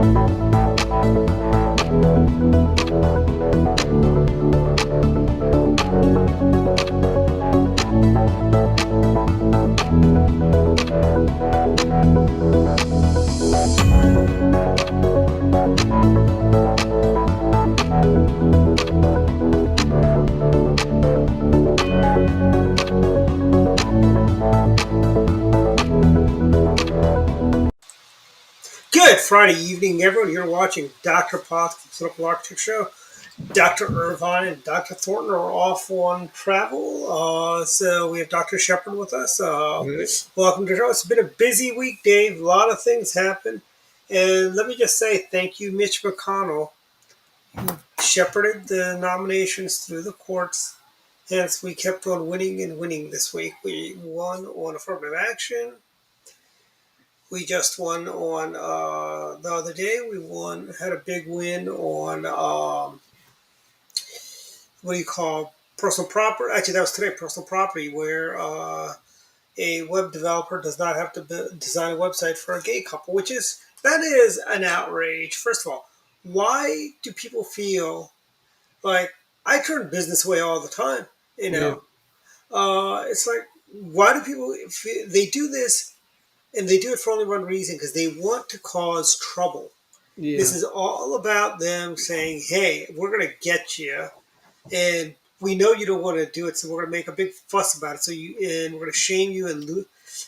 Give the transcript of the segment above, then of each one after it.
Good Friday evening, everyone. You're watching Dr. Potts' Political Architecture Show. Dr. Irvine and Dr. Thornton are off on travel, so we have Dr. Shepard with us. Welcome to the show. It's been a busy week, Dave. A lot of things happened. And let me just say thank you, Mitch McConnell, who shepherded the nominations through the courts. Hence, we kept on winning and winning this week. We won on affirmative action. We just won on the other day. Had a big win on what do you call personal property? Actually, that was today, personal property, where a web developer does not have to design a website for a gay couple, that is an outrage. First of all, why do people feel like I turn business away all the time? It's like, why do people feel they do this? And they do it for only one reason, because they want to cause trouble. Yeah. This is all about them saying, hey, we're going to get you. And we know you don't want to do it, so we're going to make a big fuss about it. And we're going to shame you and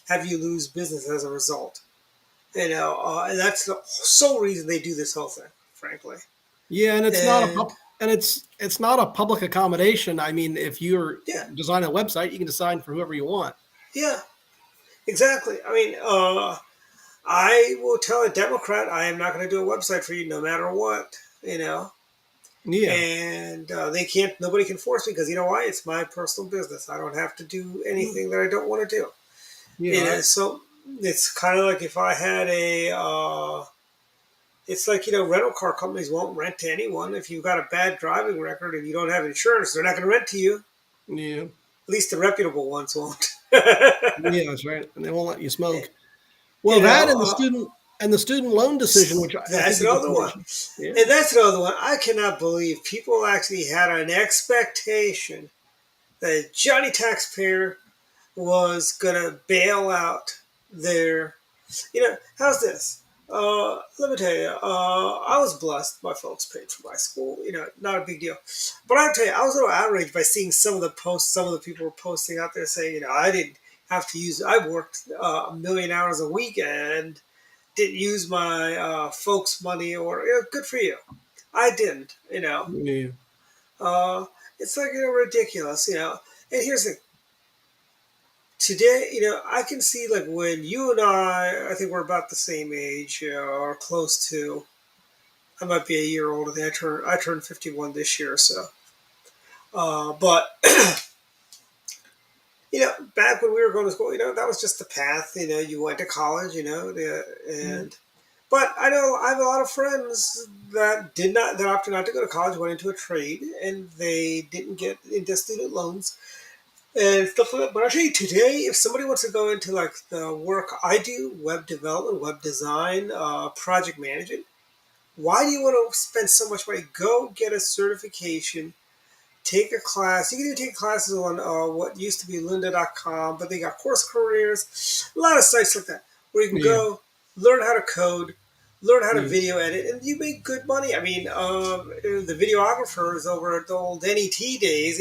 have you lose business as a result. And that's the sole reason they do this whole thing, frankly. Yeah, and it's not a public accommodation. I mean, if you're designing a website, you can design for whoever you want. Yeah. Exactly. I mean, I will tell a Democrat I am not going to do a website for you no matter what, Yeah. And nobody can force me, because you know why? It's my personal business. I don't have to do anything that I don't want to do. Yeah. So it's kind of like if I had it's like, rental car companies won't rent to anyone. If you've got a bad driving record and you don't have insurance, they're not going to rent to you. Yeah. At least the reputable ones won't. Yeah, that's right. And they won't let you smoke. Well, and the student loan decision, which that's another one. Yeah. And that's another one. I cannot believe people actually had an expectation that Johnny Taxpayer was going to bail out their, how's this? Let me tell you, I was blessed. My folks paid for my school, not a big deal. But I'll tell you, I was a little outraged by seeing some of the posts some of the people were posting out there saying, I didn't have to I worked a million hours a week and didn't use my folks' money, or good for you. I didn't, Yeah. It's like, ridiculous, And here's the thing. Today, I can see, like, when you and I think we're about the same age, or close to. I might be a year older than I turned 51 this year or so. But back when we were going to school, that was just the path. You went to college, But I know I have a lot of friends that opted not to go to college, went into a trade, and they didn't get into student loans and stuff like that. But I'll tell you, today, if somebody wants to go into, like, the work I do, web development, web design, project management, why do you want to spend so much money? Go get a certification, take a class. You can even take classes on what used to be lynda.com, but they got Course Careers, a lot of sites like that, where you can go learn how to code, learn how to video edit, and you make good money. I mean, the videographers over at the old NET days,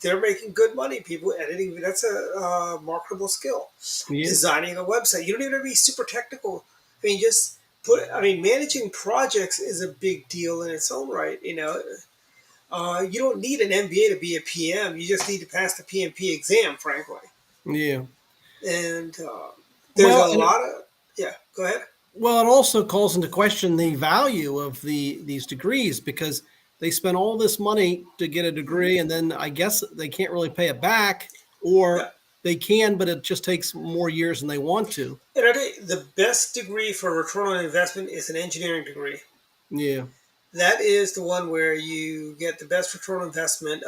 they're making good money. People editing, that's a marketable skill. Yeah. Designing a website, you don't even have to be super technical. I mean, managing projects is a big deal in its own right. You don't need an MBA to be a PM. You just need to pass the PMP exam, frankly. Yeah. And there's a lot of Go ahead. Well, it also calls into question the value of these degrees, because they spend all this money to get a degree, and then I guess they can't really pay it back, or they can, but it just takes more years than they want to. And I think the best degree for return on investment is an engineering degree. Yeah. That is the one where you get the best return on investment.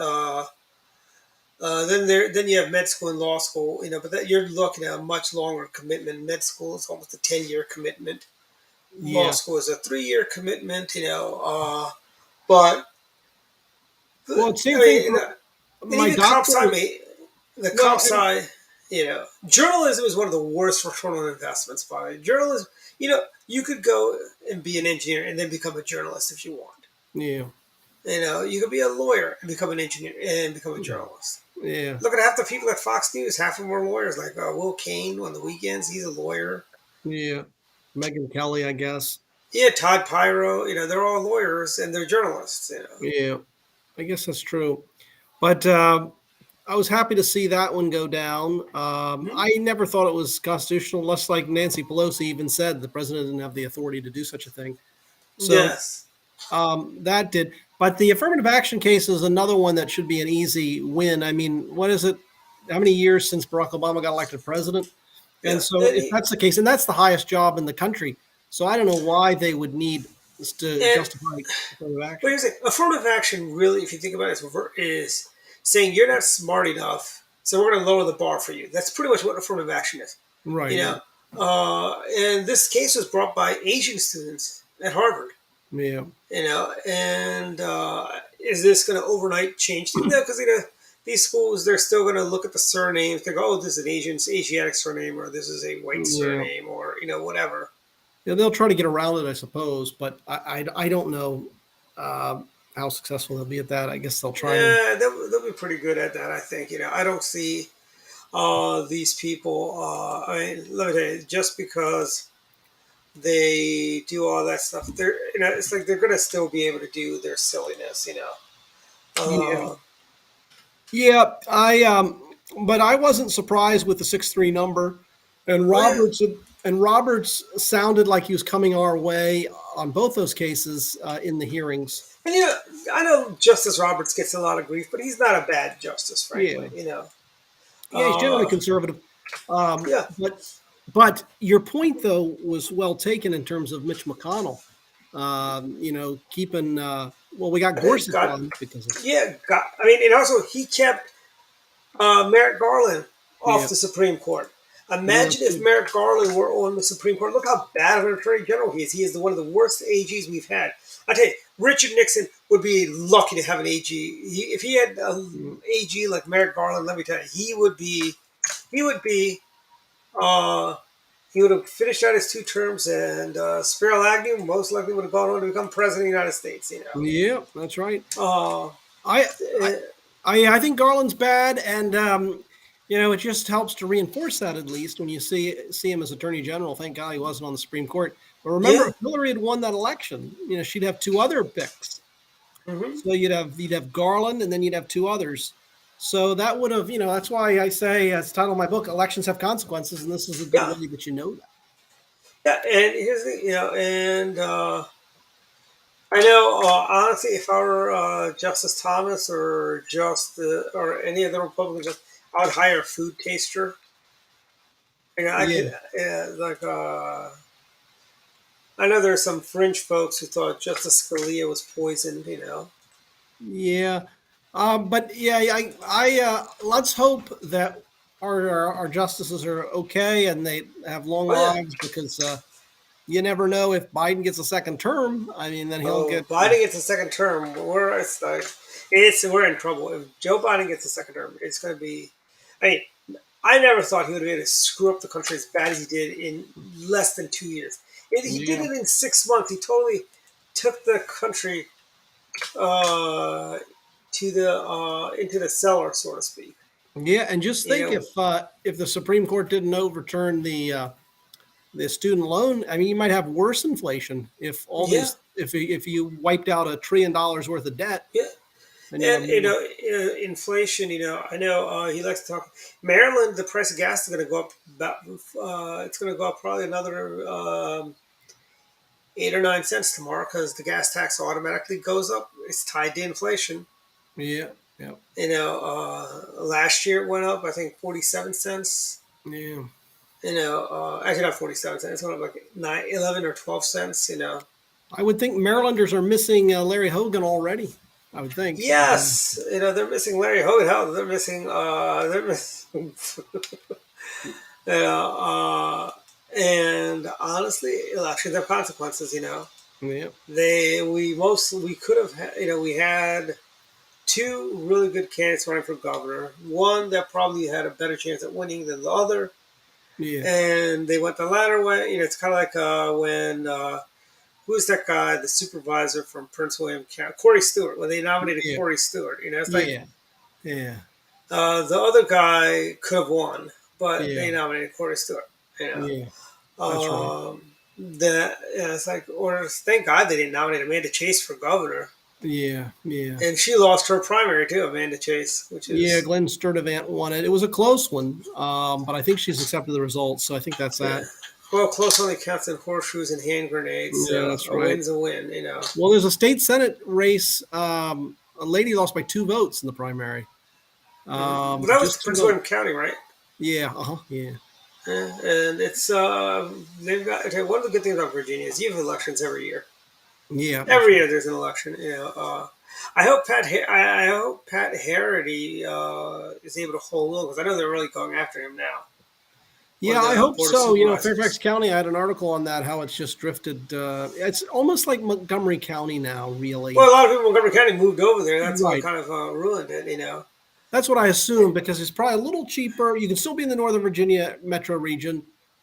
Then you have med school and law school, but you're looking at a much longer commitment. Med school is almost a 10-year commitment. law Yeah. school is a 3-year commitment, but Well, it's same I thing mean, for and my even comp doctor. sci, the Well, comp sci, journalism is one of the worst return on investments. By journalism, you could go and be an engineer and then become a journalist if you want. yeah, You could be a lawyer and become an engineer and become a journalist. yeah, Look at half the people at Fox News. Half of them are lawyers. Like Will Kane on the weekends, he's a lawyer. yeah. Megan Kelly, I guess. Yeah, Todd Pyro. They're all lawyers and they're journalists. Yeah, I guess that's true. But I was happy to see that one go down. Hmm. I never thought it was constitutional, less like Nancy Pelosi even said the president didn't have the authority to do such a thing. So Yes. that did. But the affirmative action case is another one that should be an easy win. I mean, what is it? How many years since Barack Obama got elected president? And Yeah. so, if that's the case, and that's the highest job in the country, so I don't know why they would need this to And justify affirmative But action. here's the thing: affirmative action, really, if you think about it, is saying you're not smart enough, so we're going to lower the bar for you. That's pretty much what affirmative action is. You Right. know, and this case was brought by Asian students at Harvard. Yeah. And is this going to overnight change things? No, because these schools, they're still going to look at the surnames. They go, oh, this is an Asiatic surname, or this is a white Yeah. surname, or whatever. Yeah, they'll try to get around it, I suppose, but I don't know uh, how successful they'll be at that. I guess they'll try and Yeah, they'll be pretty good at that. I think. I don't see these people. I mean, let me tell you, just because they do all that stuff, it's like they're gonna still be able to do their silliness. yeah, Uh, yeah. But I wasn't surprised with the 6-3 number, and oh yeah, Roberts sounded like he was coming our way on both those cases in the hearings. and I know Justice Roberts gets a lot of grief, but he's not a bad justice, Yeah, frankly. yeah, he's generally Uh, conservative. yeah, But your point though was well taken in terms of Mitch McConnell. Keeping well, we got Gorsuch God, on because of yeah, God. I mean, and also he kept Merrick Garland yeah, off the Supreme Court. yeah, that's Imagine if good. Merrick Garland were on the Supreme Court. Look how bad of an attorney general he is. He is one of the worst AGs we've had. I tell you, Richard Nixon would be lucky to have an AG. If he had an Mm. AG like Merrick Garland, let me tell you, he would be, uh, he would have finished out his 2 terms, and Spiro Agnew most likely would have gone on to become president of the United States. Yeah, that's right. Uh, I I uh, I think Garland's bad, and it just helps to reinforce that at least when you see him as Attorney General. Thank God he wasn't on the Supreme Court. But remember, yeah. if Hillary had won that election, she'd have two other picks. Hmm. So you'd have Garland, and then you'd have two others. So that would have, that's why I say, as the title of my book, elections have consequences, and this is a good Yeah. way that you know that. Yeah, and here's the and I know honestly, if I were Justice Thomas or or any of the Republicans, I would hire a food taster. I Yeah, could I know there's some fringe folks who thought Justice Scalia was poisoned. yeah, but yeah, let's hope that our justices are okay and they have long Oh yeah. lives because you never know if Biden gets a second term. I mean, then he'll Oh, get. Biden gets a second term. We're in trouble. If Joe Biden gets a second term, it's going to be. I mean, I never thought he would be able to screw up the country as bad as he did in less than 2 years. He did Yeah, it in 6 months. He totally took the country uh, to the into the cellar, so to speak. yeah, and just You think know, if the Supreme Court didn't overturn the student loan, I mean, you might have worse inflation if all yeah, these if you wiped out $1 trillion worth of debt yeah, and you have and more. inflation. I know he likes to talk. Maryland, the price of gas is going to go up about. It's going to go up probably another 8 or 9 cents tomorrow because the gas tax automatically goes up. It's tied to inflation. Yeah, yeah, Last year it went up, I think, 47 cents. yeah. Actually not 47 cents. It went up like 11 or 12 cents. I would think Marylanders are missing Larry Hogan already. I would think. Yes, they're missing Larry Hogan. Hell, they're missing. You know, uh, And honestly, elections have consequences. Yeah. We could have we had two really good candidates running for governor. One that probably had a better chance at winning than the other, Yeah. and they went the latter way. It's kind of like when who's that guy, the supervisor from Prince William County, Corey Stewart. When they nominated Yeah. Corey Stewart, it's like Yeah. Yeah. the other guy could have won, but Yeah. they nominated Corey Stewart. You know, Yeah. That's right. that it's like, or thank God they didn't nominate Amanda Chase for governor, Yeah. Yeah. and she lost her primary too, Amanda Chase, which Yeah, is Glenn Sturdivant won it. It was a close one, but I think she's accepted the results, so I think that's yeah. that. Well, close only counts in horseshoes and hand grenades, Yeah, so that's a right. win's a win. Well, there's a state senate race. A lady lost by 2 votes in the primary. But that was Just two Prince votes. William County, right? Yeah. Yeah. Yeah, and it's they've got okay, one of the good things about Virginia is you have elections every year. Yeah. That's Every right. year there's an election. I hope I hope Pat Harity is able to hold on because I know they're really going after him now on Yeah, I the hope board of so. Fairfax supervisors. County, I had an article on that, how it's just drifted. It's almost like Montgomery County now, Well, really. a lot of people in Montgomery County moved over there. That's what Right. kind of ruined it. That's what I assume because it's probably a little cheaper. You can still be in the Northern Virginia metro region.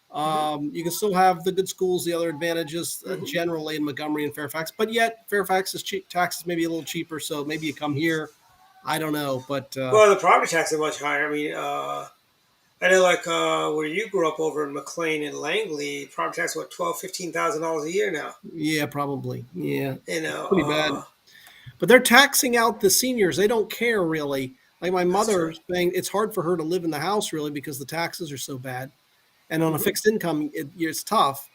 Hmm. You can still have the good schools, the other advantages Hmm. generally in Montgomery and Fairfax, but yet Fairfax is cheap, taxes maybe a little cheaper. So maybe you come here. I don't know, but Well, the property tax is much higher. I mean, I know like where you grew up over in McLean and Langley, property tax what 12, $15,000 a year now. yeah, probably. Yeah, You it's know, pretty bad. But they're taxing out the seniors. They don't care really. Like my that's true. mother's saying, it's hard for her to live in the house really because the taxes are so bad. And on a Hmm. fixed income, it's tough.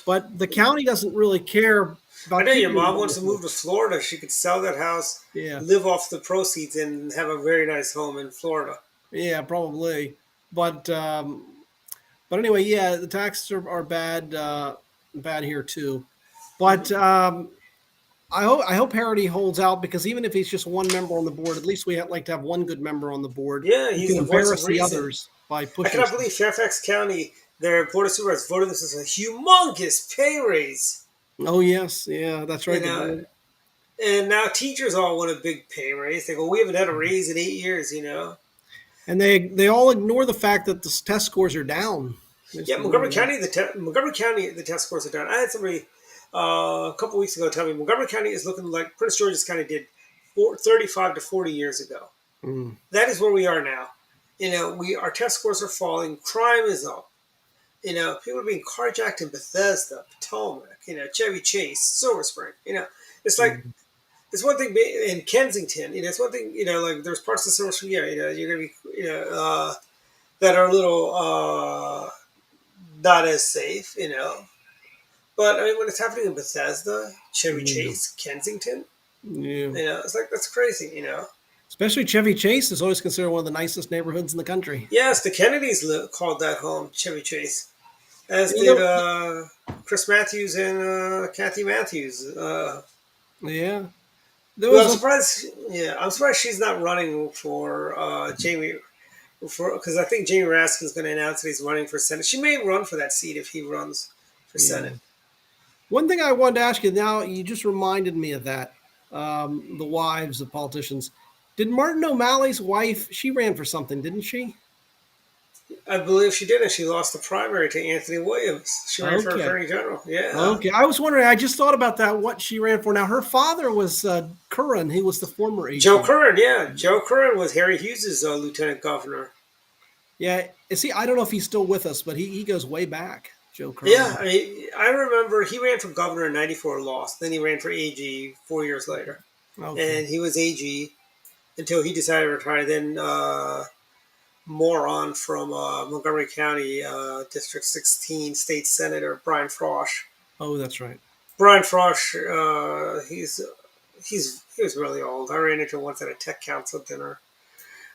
But the county doesn't really care I about know your keeping mom them in wants the to move to house. Florida. She could sell that house, Yeah, live off the proceeds, and have a very nice home in Florida. yeah, probably. But but anyway, yeah, the taxes are bad, bad here too. Hmm. But I hope Harity holds out because even if he's just one member on the board, at least like to have one good member on the board Yeah, who he's can the voice of embarrass the reason. others by I pushing cannot stuff. believe Fairfax County, their board of supervisors voted this as a humongous pay raise. Oh yes, yeah, that's You right. They know, did. and now teachers all want a big pay raise. They go, we haven't had a raise in 8 years. And they all ignore the fact that the test scores are down. They just Yeah, ignore that. Montgomery County, the test scores are done. I had somebody a couple weeks ago tell me Montgomery County is looking like Prince George's County did 35 to 40 years ago. Mm, That is where we are now. Our test scores are falling. Crime is up. People are being carjacked in Bethesda, Potomac. Chevy Chase, Silver Spring. It's like mm. it's one thing in Kensington. It's one thing. Like there's parts of Silver Spring. Yeah, you're gonna be that are a little not as safe. But I mean, when it's happening in Bethesda, Chevy Yeah, Chase, Kensington, yeah. it's like that's crazy. Especially Chevy Chase is always considered one of the nicest neighborhoods in the country. Yes, the Kennedys called that home Chevy Chase, as You did know, Chris Matthews and Kathy Matthews. yeah, there Well, was I'm a surprised. Yeah, I'm surprised she's not running for Jamie. Because I think Jamie Raskin's going to announce that he's running for Senate. She may run for that seat if he runs for yeah. Senate. One thing I wanted to ask you now, you just reminded me of that. The wives of politicians. Did Martin O'Malley's wife? She ran for something, didn't she? I believe she did, and she lost the primary to Anthony Williams. She ran for Okay. Attorney General. Yeah. Okay. I was wondering. I just thought about that. What she ran for. Now her father was Curran. He was the former Joe AG. Curran, yeah. Joe Curran was Harry Hughes' lieutenant governor. Yeah. See, I don't know if he's still with us, but he goes way back. Joe Yeah, Curran. I remember he ran for governor in '94, lost. Then he ran for AG 4 years later, Okay. and he was AG until he decided to retire. Then moron from Montgomery County, District 16, State Senator Brian Frosch. Oh, that's right. Brian Frosch, he was really old. I ran into him once at a tech council dinner.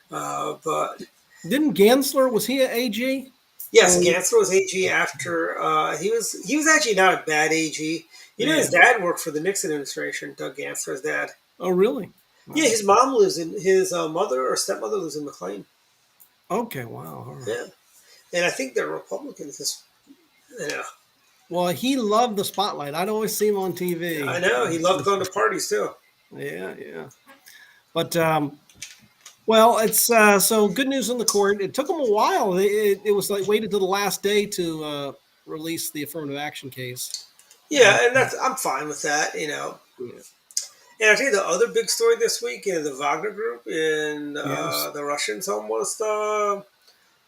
But Didn't Gansler, was he an AG? yes, Or Gansler was AG after he was actually not a bad AG. yeah. His dad worked for the Nixon administration. Doug Gansler's dad. Oh, really? Yeah, Wow. his mom lives in his mother or stepmother lives in McLean. Okay. Wow. All right. Yeah, and I think they're Republicans. You know, Well, he loved the spotlight. I'd always see him on I TV. know he loved going to parties too. Yeah, yeah. But well, it's so good news in the court. It took them a while. It was like waited till the last day to release the affirmative action case. But Yeah, and I'm fine with that. yeah, And I think the other big story this week is the Wagner Group and yes, the Russians almost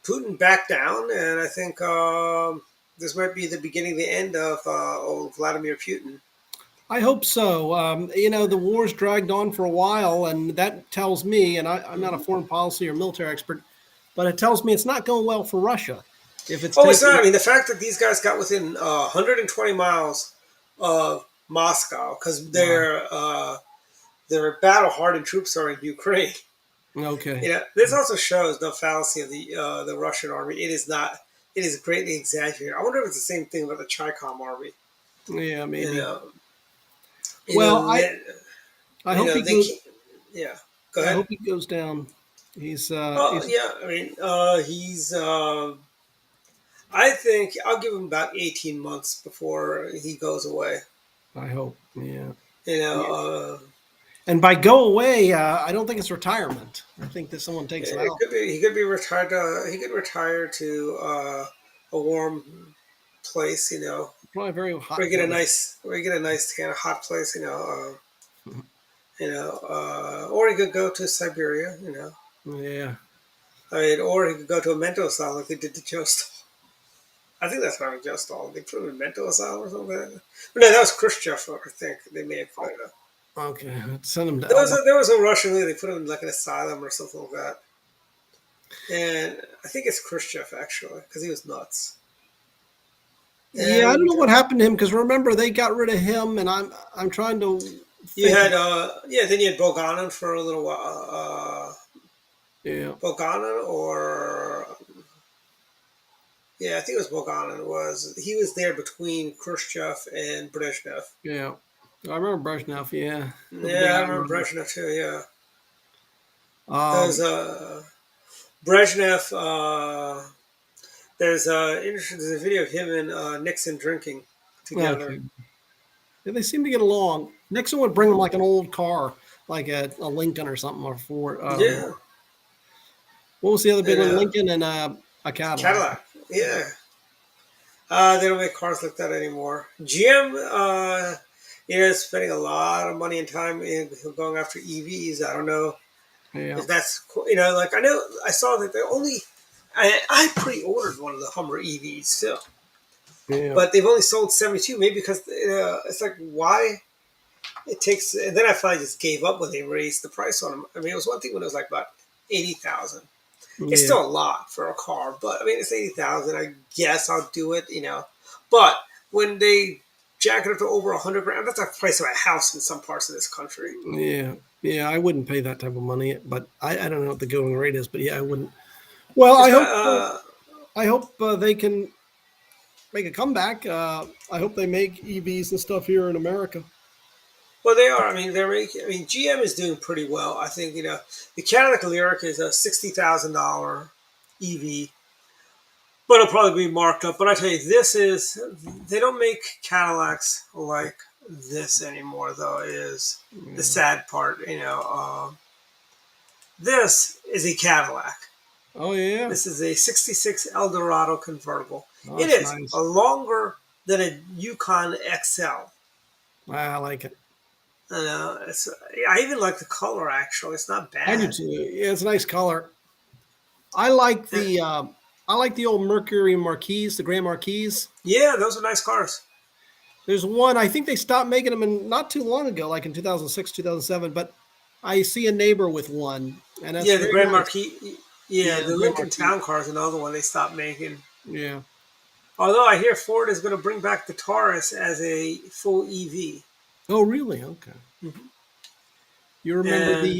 Putin backed down, and I think this might be the beginning, the end of old Vladimir Putin. I hope so. The war's dragged on for a while, and that tells me, and I'm not a Mm-hmm. foreign policy or military expert, but it tells me it's not going well for Russia. If it's Oh, it's not. taking, I mean, the fact that these guys got within 120 miles of Moscow because wow, their battle-hardened troops are in Ukraine. okay, This also shows the fallacy of the Russian army. It is not. It is greatly exaggerated. I wonder if it's the same thing with the Chicom army. yeah, You maybe. know, you Well, know, they, I hope he they goes. can't. Yeah, go I ahead. hope he goes down. Oh He's yeah, I mean, he's. I think I'll give him about 18 months before he goes away. I hope, yeah. You Yeah. know, And by go away, I don't think it's retirement. I think that someone takes him it out. could be he could be retired. He could retire to a warm place. Probably very Where hot you get a place. nice kind of hot place. Or he could go to Siberia. Yeah. I mean, or he could go to a mental asylum like they did to Joe Stalin. I think that's not Joe Stalin. They put him in a mental asylum or something. But no, that was Khrushchev. I think they may have put him. Okay. Send him to There was Elba. a, there was a Russian leader. They put him in like an asylum or something like that. And I think it's Khrushchev actually because he was nuts. Yeah, I don't And know what happened to him because remember they got rid of him, and I'm trying to you think. had then you had Boganin for a little while. Yeah. Boganin or yeah, I think it was Boganin. He was there between Khrushchev and Brezhnev. Yeah. I remember Brezhnev. Yeah, with the Yeah, big I remember eyebrows. Brezhnev too. Yeah, there's Um. Brezhnev. There's a video of him and Nixon drinking together. Okay. Yeah, they seem to get along. Nixon would bring him like an old car, like a Lincoln or something, or Ford. Yeah, What was the other big and one? Lincoln and a Cadillac. Cadillac. Yeah, they don't make cars like that anymore. GM, is spending a lot of money and time in going after EVs. I don't know Yeah. if that's like I know I saw that they only. I pre-ordered one of the Hummer EVs too, Yeah. but they've only sold 72. Maybe because it's like why it takes. And then I finally just gave up when they raised the price on them. I mean, it was one thing when it was like about 80,000. It's Yeah. still a lot for a car, but I mean, it's 80,000. I guess I'll do it. But when they jack it up to over 100 grand, that's the price of a house in some parts of this country. Yeah. Yeah. I wouldn't pay that type of money, but I don't know what the going rate is, but yeah, I wouldn't. Well, It's I got, hope I hope they can make a comeback. I hope they make EVs and stuff here in America. well, they are. I mean, they're making. I mean, GM is doing pretty well. I think the Cadillac Lyric is a $60,000 EV, but it'll probably be marked up. But I tell you, they don't make Cadillacs like this anymore. Though is the Yeah. sad part. This is a Cadillac. Oh yeah. This is a '66 Eldorado convertible. Oh, It it's is nice. a longer than a Yukon XL. I like it. I even like the color. Actually, it's not I do bad. too. Yeah, it's a nice color. I like Uh, the old Mercury Marquise, the Grand Marquise. Yeah, those are nice cars. There's one I think they stopped making them in not too long ago, like in 2006, 2007. But I see a neighbor with one, and that's Yeah, the very Grand nice. Marquis. Yeah, Yeah, the the Grand Lincoln Marquise. Town Car is another one they stopped making. Yeah. Although I hear Ford is going to bring back the Taurus as a full EV, Oh, really? Okay. You remember and the?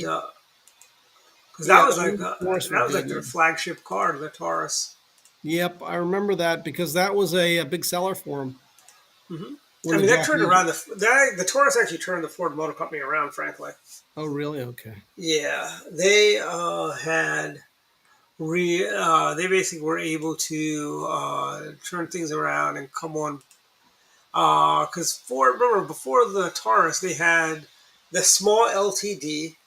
because Yeah, the early Taurus were that was good. like their flagship car, the Taurus. Yep, I remember that because that was a big seller for them Hmm when I the mean, that turned Japanese. around the Taurus actually turned the Ford Motor Company around. Frankly, Oh, really? Okay. yeah, they had they basically were able to turn things around and come on. Because remember, before the Taurus, they had the small LTD,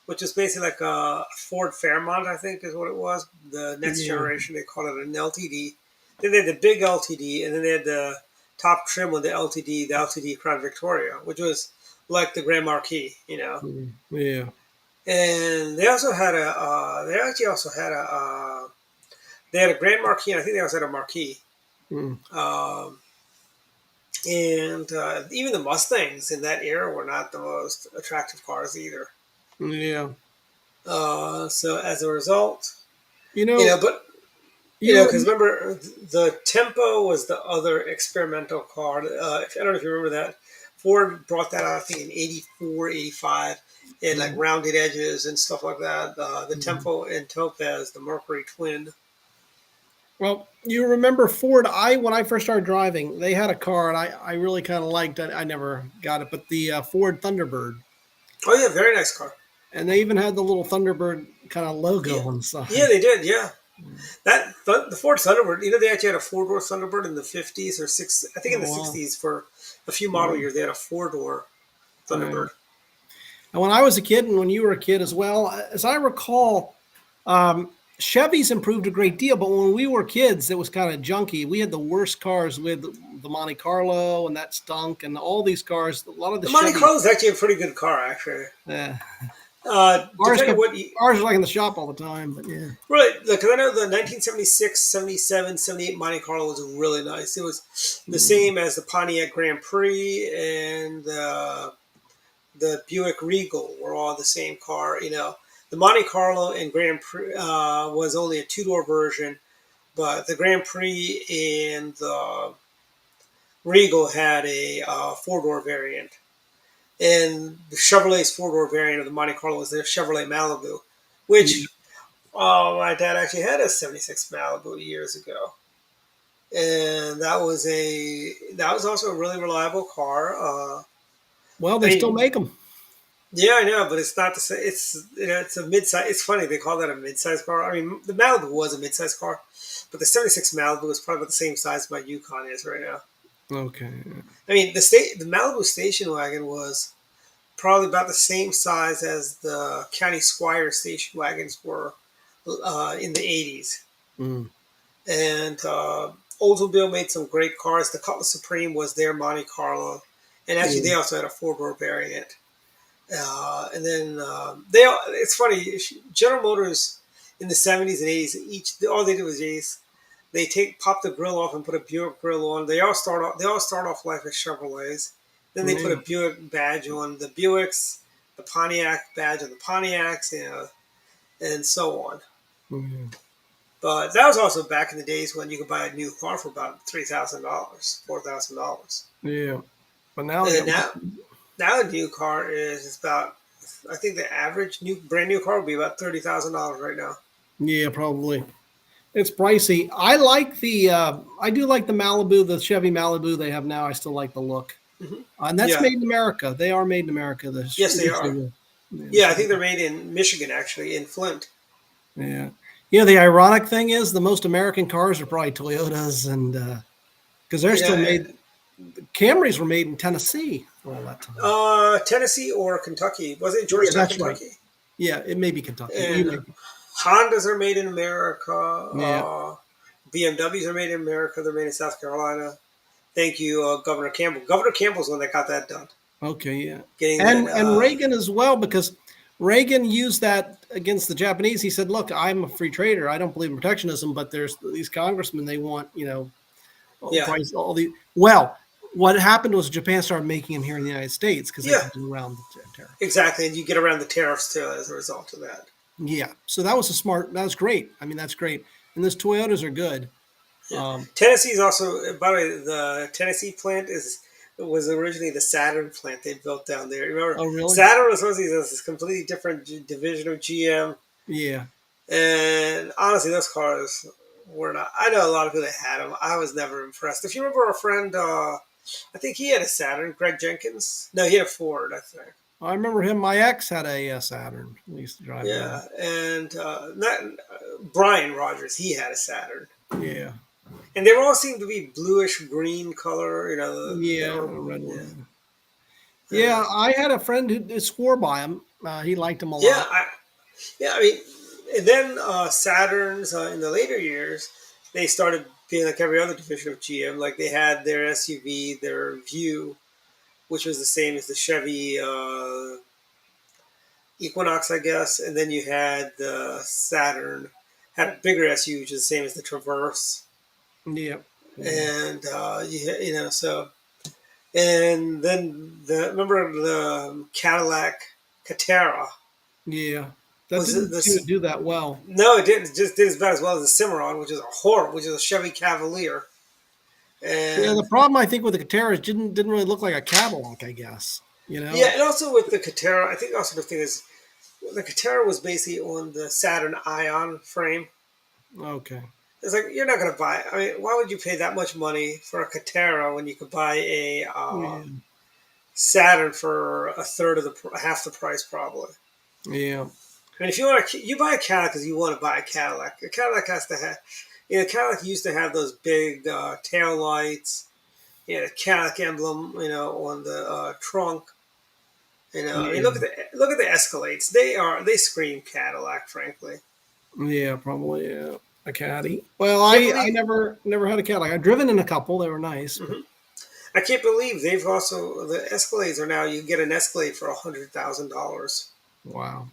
which is basically like a Ford Fairmont, I think is what it was. The next Yeah. generation, they called it an LTD. Then they had the big LTD, and then they had the top trim with the LTD Crown Victoria, which was like the Grand Marquis, Yeah. And they also had they had a Grand Marquis, and I think they also had a Marquis. Mm. Um, and even the Mustangs in that era were not the most attractive cars either. Yeah. So as a result, You know, but you because remember the Tempo was the other experimental car. I don't know if you remember that. Ford brought that out, I think, in 84, 85. It had like mm, rounded edges and stuff like that. The mm. Tempo and Topaz, the Mercury Twin. Well, you remember Ford? When I first started driving, they had a car, and I really kind of liked it. I never got it, but the Ford Thunderbird, Oh yeah, very nice car. and they even had the little Thunderbird kind of Yeah, logo on the yeah, side. they did. Yeah, the Ford Thunderbird. They actually had a four-door Thunderbird in the 50s or six. I think in Oh the wow! 60s for a few model Mm, years they had a four-door yeah. Thunderbird. And when I was a kid, and when you were a kid as well, as I recall, Chevys improved a great deal. But when we were kids, it was kind of junky. We had the worst cars with the Monte Carlo, and that stunk, and all these cars. A lot of the The Monte Chevy. Carlo is actually a pretty good car, actually. Uh, ours Depending on kept what you ours was like in the shop all the time. But yeah. really, because I know the 1976, 77, 78 Monte Carlo was really nice. It was the Mm, same as the Pontiac Grand Prix and the Buick Regal were all the same car. The Monte Carlo and Grand Prix was only a two-door version, but the Grand Prix and the Regal had a four-door variant. And the Chevrolet's four-door variant of the Monte Carlo was the Chevrolet Malibu, yeah. which my dad actually had a '76 Malibu years ago, and that was also a really reliable car. Well, I they still mean, make them. yeah, I know, but it's not the same. It's a mid-size. It's funny they call that a mid-size car. I mean, the Malibu was a mid-size car, but the '76 Malibu is probably about the same size as my Yukon is right now. Okay. I mean, the Malibu station wagon was probably about the same size as the County Squire station wagons were in the '80s. Mm, And Oldsmobile made some great cars. The Cutlass Supreme was their Monte Carlo, and actually yeah. they also had a four-door variant. And then it's funny. General Motors in the '70s and '80s, all they did was they pop the grill off and put a Buick grill on. They all start off life as Chevrolets. Then they put a Yeah. Buick badge on the Buicks, the Pontiac badge on the Pontiacs, and so on. Mm, But that was also back in the days when you could buy a new car for about $3,000, $4,000. yeah. But now they And got. now a new car is about, I think the average brand new car would be about $30,000 right now. Yeah, probably. It's pricey. I like I do like the Malibu, the Chevy Malibu they have now. I still like the look. Hmm. And that's Yeah, made in America. They are made in America. yes At they least they are. were. Yeah, Yeah, I so, think they're made in Michigan actually, in Flint. yeah. The ironic thing is the most American cars are probably Toyotas, and because they're You still know, made. Camrys were made in Tennessee for all that time. Tennessee or Kentucky. Was it Yeah, Georgetown, that's right. Kentucky? Yeah, it may be Kentucky. You And may. Hondas are made in America. Yeah. BMWs are made in America. They're made in South Carolina. Thank you, Governor Campbell. Governor Campbell's the one that got that done. Okay. Yeah. Getting that. And Reagan as well, because Reagan used that against the Japanese. He said, "Look, I'm a free trader. I don't believe in protectionism, but there's these congressmen. They want Yeah, price all the well." What happened was Japan started making them here in the United States because they yeah, could do around the tariffs. exactly. And you get around the tariffs too as a result of that. Yeah, so that was a smart. That was great. I mean, that's great. And those Toyotas are good. Yeah, Um, Tennessee's also. By the way, the Tennessee plant was originally the Saturn plant they built down there. Remember, oh, really? Saturn was supposed to be this completely different division of GM, Yeah. and honestly, those cars were not. I know a lot of people that had them. I was never impressed. If you remember our friend, I think he had a Saturn, Greg Jenkins. No, he had a Ford, I think. I remember him. My ex had a Saturn. We used to drive around. Yeah, and not Brian Rogers. He had a Saturn, Yeah, and they all seemed to be bluish green color. You know, they yeah, were. a red Yeah, one. uh, Yeah, I had a friend who swore by him. He liked him a yeah, lot. yeah. I mean, and then Saturns in the later years, they started being like every other division of GM. Like they had their SUV, their View, which was the same as the Chevy Equinox, I guess. And then you had the Saturn, had a bigger SUV, which is the same as the Traverse. Yeah, yeah, And you know, so and then remember the Cadillac Catera yeah. That was didn't seem to this. do that well. No, it didn't. It just did as bad as well as the Cimarron, which is a horror, which is a Chevy Cavalier. Yeah, the And problem I think with the Catera is didn't really look like a Cadillac. I guess you yeah, know. and also with the Catera, I think also the thing is the Catera was basically on the Saturn Ion frame. Okay. It's like you're not going to buy. I mean, why would you pay that much money for a Catera when you could buy a Yeah. Saturn for a third of half the price, probably? Yeah. I mean, if you want to, you buy a Cadillac because you want to buy a Cadillac. A Cadillac has to have, you know, Cadillac used to have those big tail lights. You know, the Cadillac emblem, you know, on the trunk. You know, I mean, Yeah. look at the Escalades. They scream Cadillac, frankly. Yeah. Probably. Yeah. A Caddy. Well, Can't I believe. never had a Cadillac. I've driven in a couple. They were nice, but Mhm. I can't believe they've also the Escalades are now you can get an Escalade for $100,000. wow.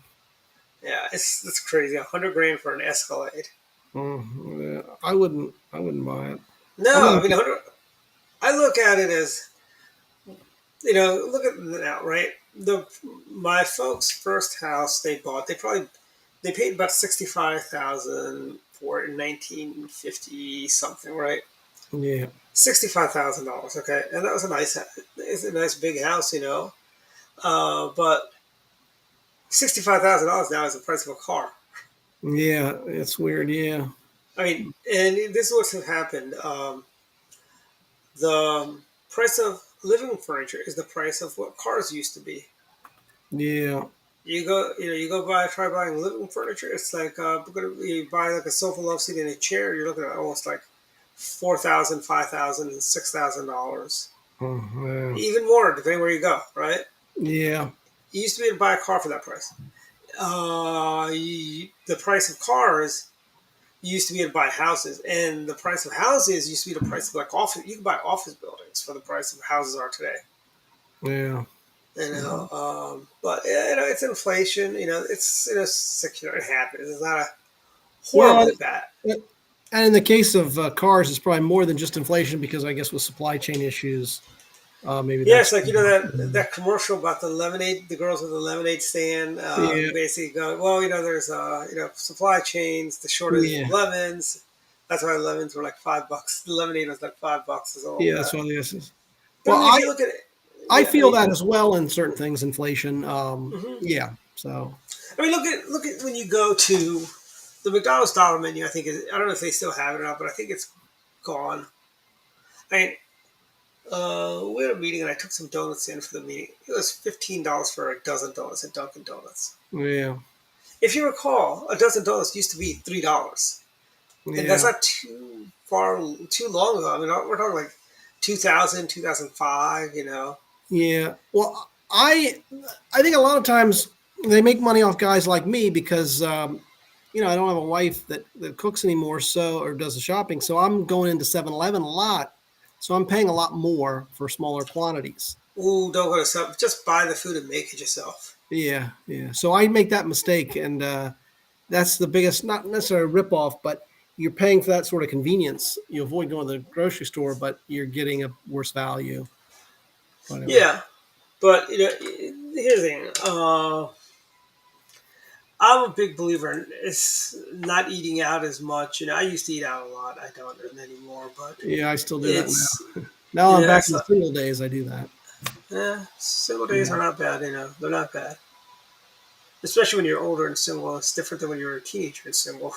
Yeah, it's crazy. 100 grand for an Escalade. Yeah, I wouldn't buy it. I'm No, not. I mean, 100, I look at it as you know, look at it now, right? The my folks' first house they bought, they paid about 65,000 for it in 1950 something, right? Yeah. $65,000, okay, and that was it's a nice big house, you know. But $65,000 now is the price of a car. Yeah. It's weird. Yeah. I mean, and this is what's happened. The price of living furniture is the price of what cars used to be. Yeah. You go try buying living furniture. It's like you buy like a sofa, love seat, and a chair. You're looking at almost like 4,000, 5,000, $6,000, Yeah. even more depending where you go. Right? Yeah. You used to be able to buy a car for that price. The price of cars used to be able to buy houses, and the price of houses used to be the price of like office. You can buy office buildings for the price of houses are today. Yeah. You know, but yeah, you know, it's inflation. You know, it's secular. It happens. It's not a Well, horribly bad. and in the case of cars, it's probably more than just inflation because I guess with supply chain issues, maybe Yeah, that's it's like you know that commercial about the lemonade, the girls with the lemonade stand, who yeah, basically go, well, you know, there's you know supply chains, the shortage of yeah, lemons. That's why lemons were like $5. The lemonade was like $5 is all yeah. That's that. what this is. But I Well, mean, if you look at it, I yeah, I feel mean, that as well in certain things, inflation. mhm. Yeah. So I mean, look at when you go to the McDonald's dollar menu. I don't know if they still have it or not, but I think it's gone. I mean, we had a meeting and I took some donuts in for the meeting. It was $15 for a dozen donuts at Dunkin' Donuts. yeah, If you recall, a dozen donuts used to be $3, and that's yeah, not too long ago. I mean, we're talking like 2000, 2005. You know. yeah. Well, I think a lot of times they make money off guys like me because I don't have a wife that cooks anymore, so or does the shopping. So I'm going into 7-Eleven a lot. So I'm paying a lot more for smaller quantities. Ooh, don't go to sub. Just buy the food and make it yourself. Yeah, yeah. So I make that mistake, and that's the biggest, not necessarily a ripoff, but you're paying for that sort of convenience. You avoid going to the grocery store, but you're getting a worse value. Whatever. Yeah, but you know, here's the thing. I'm a big believer in it's not eating out as much. You know, I used to eat out a lot. I don't anymore, but Yeah, I still do that it's now. Now I'm yeah, back it's in the single days. I do that. yeah. Single days Yeah, are not bad. You know, they're not bad. Especially when you're older and single. It's different than when you're a teenager and single.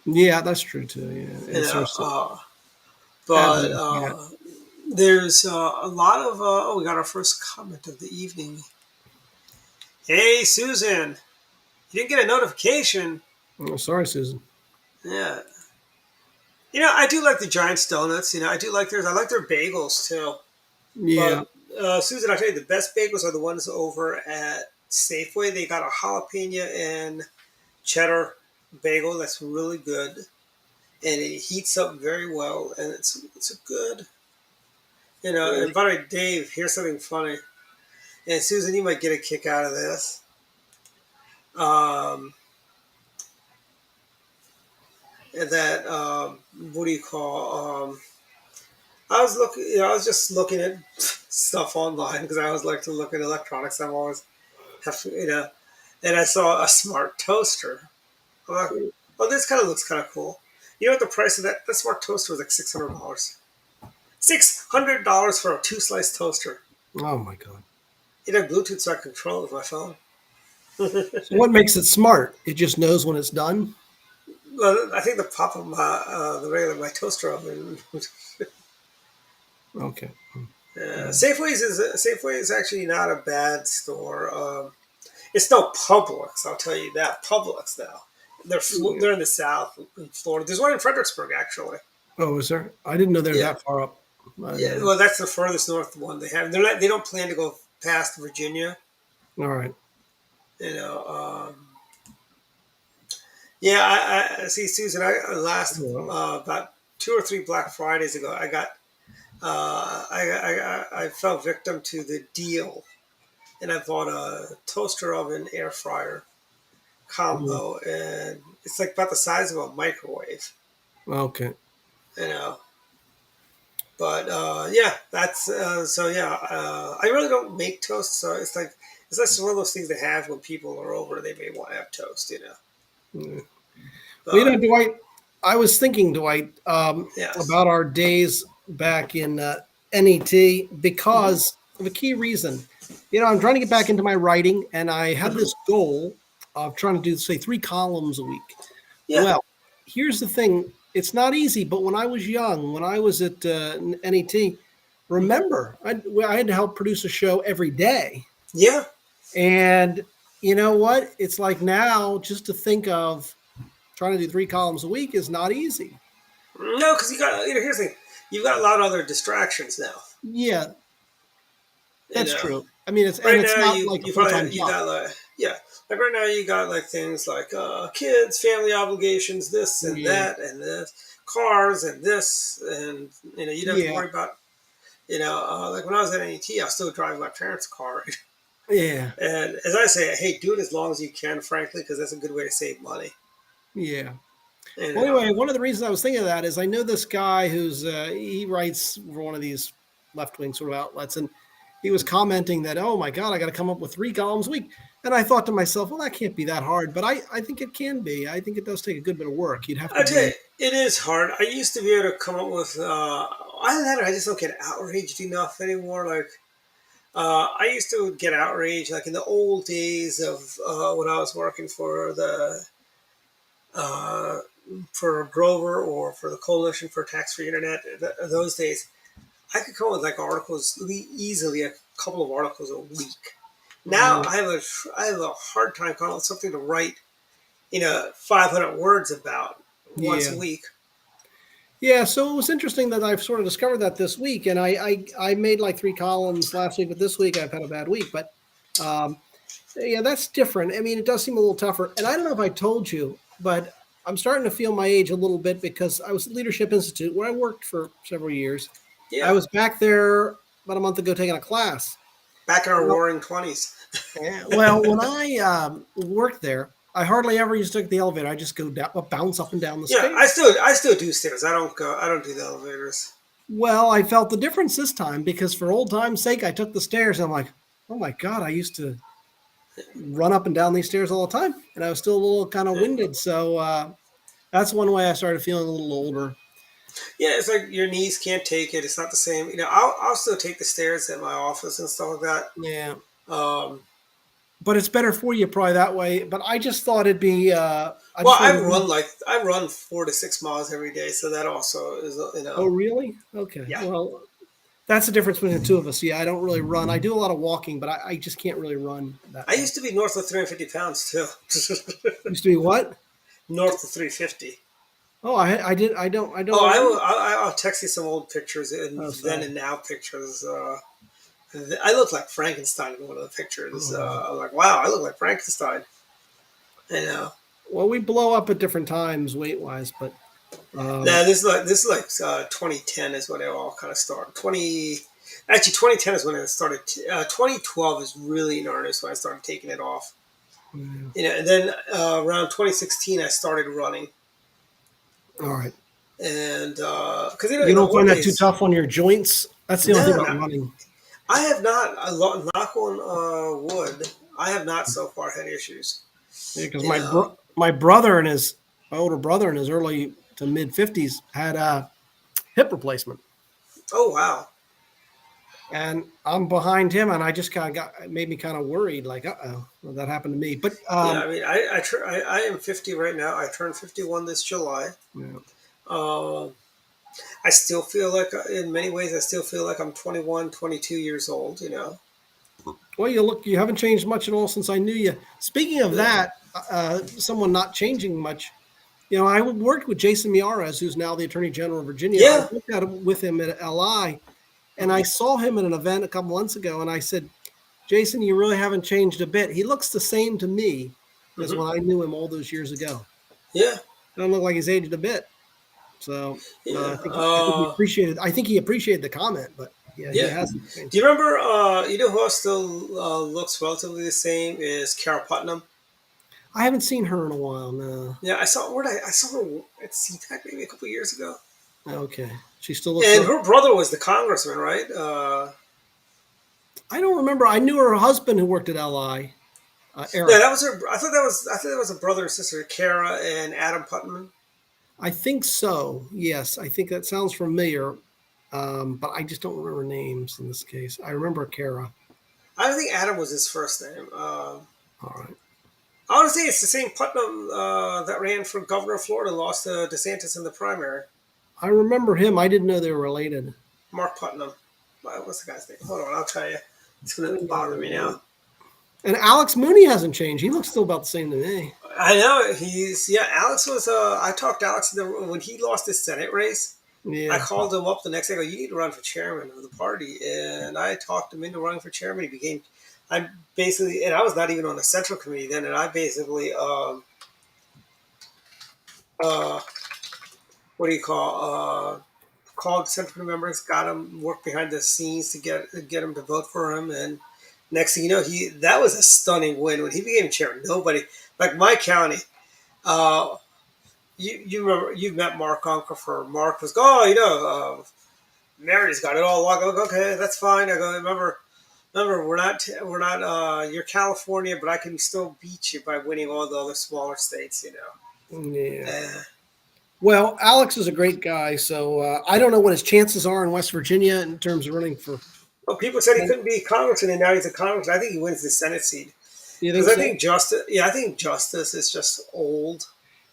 yeah, that's true too. Yeah, You it know, starts to add to but the fat. there's a lot of. Oh, we got our first comment of the evening. Hey, Susan, you didn't get a notification. Oh, sorry, Susan. Yeah. I do like the Giants donuts. I do like theirs. I like their bagels too. Yeah. But Susan, I tell you, the best bagels are the ones over at Safeway. They got a jalapeno and cheddar bagel that's really good, and it heats up very well, and it's a good. And by the way, Dave, here's something funny. And Susan, you might get a kick out of this. Um, that what do you call? I was looking. I was just looking at stuff online because I always like to look at electronics. I'm always have to, and I saw a smart toaster. I'm like, oh, this kind of looks kind of cool. You know what the price of that? That smart toaster was like $600. $600 for a two-slice toaster. Oh my God. It had Bluetooth, so I control it with my phone. So what makes it smart? It just knows when it's done. Well, I think the pop of my toaster oven. Okay. Safeway is actually not a bad store. It's no Publix, I'll tell you that. Publix now. Yeah. They're in the South in Florida. There's one in Fredericksburg actually. Oh, is there? I didn't know they were Yeah, that far up. yeah. Well, that's the furthest north one they have. They're not. They don't plan to go past Virginia. All right. You know. Yeah, I see, Susan. I last Well, about 2 or 3 Black Fridays ago, I got I fell victim to the deal, and I bought a toaster oven air fryer mm, combo, and it's like about the size of a microwave. okay. You know, but yeah, that's so yeah. I really don't make toast, so it's just one of those things to have when people are over. They may want to have toast. Mm. Well, But Dwight, I was thinking, Dwight, yes. about our days back in NET Hmm. because of a key reason. I'm trying to get back into my writing, and I had Hmm. this goal of trying to do, say, 3 columns a week. Yeah. Well, here's the thing. It's not easy, but when I was young, when I was at NET, Hmm. remember, I had to help produce a show every day. Yeah. And you know what? It's like now just to think of trying to do 3 columns a week is not easy. No, because you got here's the thing. You've got a lot of other distractions now. Yeah, You that's know, true. I mean, right it's now not like a you full time probably you job. got like right now you got like things like kids, family obligations, this and Yeah, that and this, cars and this, and you'd have to yeah, worry about like when I was at NET, I was still driving my parents' car. yeah, And as I say, hey, do it as long as you can, frankly, because that's a good way to save money. yeah. You Well, know, anyway, one of the reasons I was thinking of that is I know this guy who's he writes for one of these left wing sort of outlets, and he was commenting that, oh my God, I got to come up with 3 columns a week. And I thought to myself, well, that can't be that hard, but I think it can be. I think it does take a good bit of work. You'd have to I tell you, be, it is hard. I used to be able to come up with. Either that, or I just don't get outraged enough anymore. Like I used to get outraged, like in the old days of when I was working uh, for Grover or for the Coalition for Tax Free Internet. Those days, I could come up with like articles easily, a couple of articles a week. Now yeah, I have a hard time coming up with something to write, 500 words about once yeah. a week. Yeah, so it was interesting that I've sort of discovered that this week, and I made like 3 columns last week, but this week I've had a bad week. But um, yeah, that's different. I mean, it does seem a little tougher. And I don't know if I told you, but I'm starting to feel my age a little bit because I was at Leadership Institute where I worked for several years. I Yeah, was back there about a month ago taking a class. back in our Well, roaring 20s. well, when I worked there, I hardly ever used to take the elevator. I just go down, bounce up and down the Yeah, stairs. I still do stairs. I don't do the elevators. Well, I felt the difference this time because for old time's sake, I took the stairs and I'm like, oh my God, I used to run up and down these stairs all the time. And I was still a little kind of Yeah. winded. So that's one way I started feeling a little older. Yeah, it's like your knees can't take it. It's not the same. I'll still take the stairs at my office and stuff like Yeah. that. But it's better for you probably that way. But I just thought it'd be, I Well, just wanted to be, I run 4 to 6 miles every day, so that also is oh, really? Okay. yeah. Well, That's the difference between the two of us. Yeah, I don't really run. I do a lot of walking, but I just can't really run that I much. used to be north of 350 pounds too. Used to be what? North of 350. Oh, I did. I don't Oh, know. I'll text you some old pictures and Oh, then sorry. and now pictures. I look like Frankenstein in one of the pictures. Oh. I'm like, wow, I look like Frankenstein. You know. Well, we blow up at different times weight wise, but Now this is like 2010 is when it all kind of started. 2010 is when it started. 2012 is really in earnest when I started taking it off. yeah. And then around 2016 I started running, All right. and because You in the don't old find that too days, tough on your joints? That's the only thing no, about no, running. I have not. Knock on wood. I have not so far had issues. Yeah, because You know. my brother and my older brother in his early to mid 50s had a hip replacement, Oh wow. and I'm behind him, and I just kind of got it made me kind of worried, like, well, that happened to me. But Yeah. I mean, I am 50 right now. I turned 51 this July. yeah. Um, I still feel like, in many ways, I still feel like I'm 21, 22 years old. You know. Well, you haven't changed much at all since I knew you. Speaking of Yeah. that, someone not changing much. I worked with Jason Miyares, who's now the Attorney General of Virginia. I Yeah. worked with him at LI, and I Mhm. saw him at an event a couple months ago, and I said, Jason, you really haven't changed a bit. He looks the same to me as Mhm. when I knew him all those years ago. Yeah. Doesn't look like he's aged a bit. So Yeah. I think he appreciated. I think he appreciated the comment, but yeah, he Yeah. hasn't Do changed. you remember? You know who else still looks relatively the same is Carol Putnam. I haven't seen her in a while. No. Yeah, I saw where I saw her at CPAC maybe a couple years ago. Okay, she still looks And like. her brother was the congressman, right? I don't remember. I knew her husband who worked at LI, Yeah, Eric. that was her. I thought that was a brother and sister, Kara and Adam Putnam. I think so. Yes, I think that sounds familiar, but I just don't remember names in this case. I remember Kara. I don't think Adam was his first name. All right. I want to say it's the same Putnam that ran for governor of Florida, lost to DeSantis in the primary. I remember him. I didn't know they were related. Mark Putnam. What's the guy's name? Hold on, I'll tell you. It's going to bother me Uh, now. and Alex Mooney hasn't changed. He looks still about the same to me. I know yeah. Alex was. I talked to Alex when he lost his Senate race. I Yeah. called him up the next day. I go, you need to run for chairman of the party, and I talked him into running for chairman. He became. I basically, and I was not even on the central committee then, and I basically, uh, what do you called central committee members, got him worked behind the scenes to get him to vote for him, and next thing you know, he that was a stunning win when he became chairman. Nobody like my county. Uh, you remember you met Mark Unkerfer. Mark was Mary's got it all. I go, okay, that's fine. I go, remember, we're not you're California, but I can still beat you by winning all the other smaller states. Yeah. Uh, Well, Alex is a great guy. So I don't know what his chances are in West Virginia in terms of running for. well, people said he couldn't be a congressman, and now he's a congressman. I think he wins the Senate seat You because think I so? think Justice. Yeah, I think Justice is just old.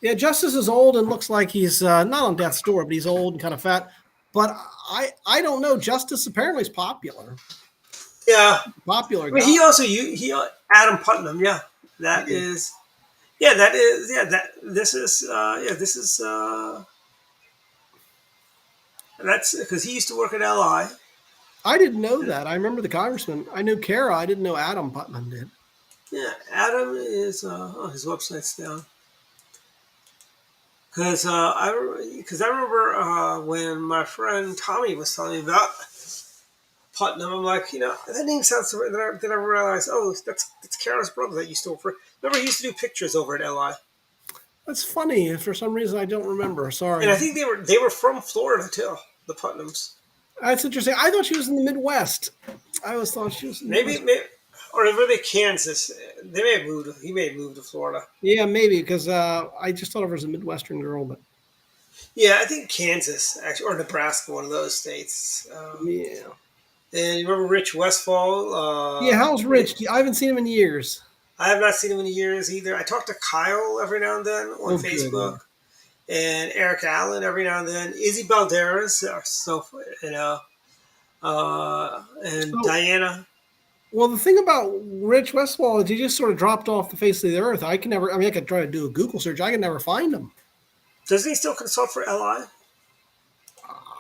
Yeah, Justice is old and looks like he's not on death's door, but he's old and kind of fat. But I don't know. Justice apparently is popular. Yeah, Popular I mean, guy. Adam Putnam. Yeah, that Yeah. is. Yeah, that is. Yeah, that this is. Yeah, this is. That's because he used to work at LI. I didn't know that. I remember the congressman. I knew Kara. I didn't know Adam Putnam did. Yeah, Adam is. Oh, his website's down. Because I remember when my friend Tommy was telling me about Putnam, I'm like, that name sounds familiar. Then I realized, oh, that's Kara's brother that used to work for. Remember, he used to do pictures over at LI, That's funny. For some reason, I don't remember. and I Sorry. think they were from Florida too, the Putnams. That's interesting. I thought she was in the Midwest. I always thought she was in the Maybe, West. or were they Kansas? They may have moved. He may have moved to Florida. Yeah, maybe because I just thought of her as a Midwestern girl, but Yeah, I think Kansas actually, or Nebraska, one of those states. yeah. And you remember Rich Westfall? Yeah, how's Rich? I haven't seen him in years. I have not seen him in years either. I talk to Kyle every now and then on Oh, good. Facebook, and Eric Allen every now and then. Izzy Balderas, so you know, and So, Diana. well, the thing about Rich Westfall is he just sort of dropped off the face of the earth. I can never. I mean, I could try to do a Google search. I can never find him. Doesn't he still consult for LI?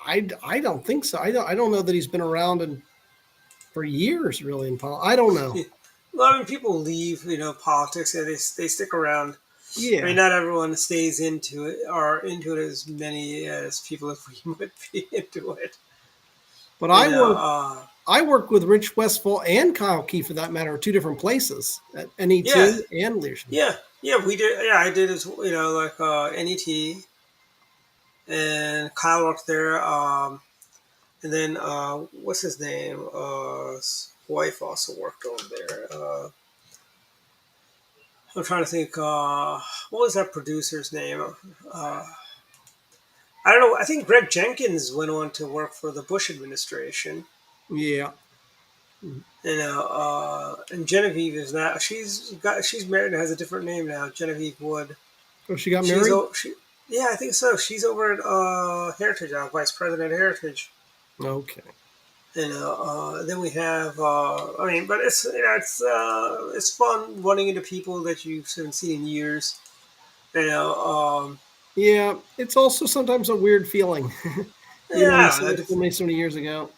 I don't think so. I don't know that he's been around for years, really. I don't know. Well, I mean, people leave, politics, and they stick around. I mean, Yeah, not everyone stays into it or into it as many as people if we might be into it. but You know, uh, I worked with Rich Westfall and Kyle Key for that matter at two different places at yeah, NET and Learson. yeah, we did. Yeah, I did as like NET and Kyle worked there. And then what's his name? His wife also worked over there. I'm trying to think. What was that producer's name? Uh, I don't know. I think Greg Jenkins went on to work for the Bush administration. Yeah. And Genevieve is now she's married and has a different name now. Genevieve Wood. Oh, she got She's married. yeah, I think so. She's over at Heritage, vice president of Heritage. Okay. Then we have. I mean, but it's fun running into people that you haven't seen in years. You know, Yeah, it's also sometimes a weird feeling. You yeah. saw it so many years ago.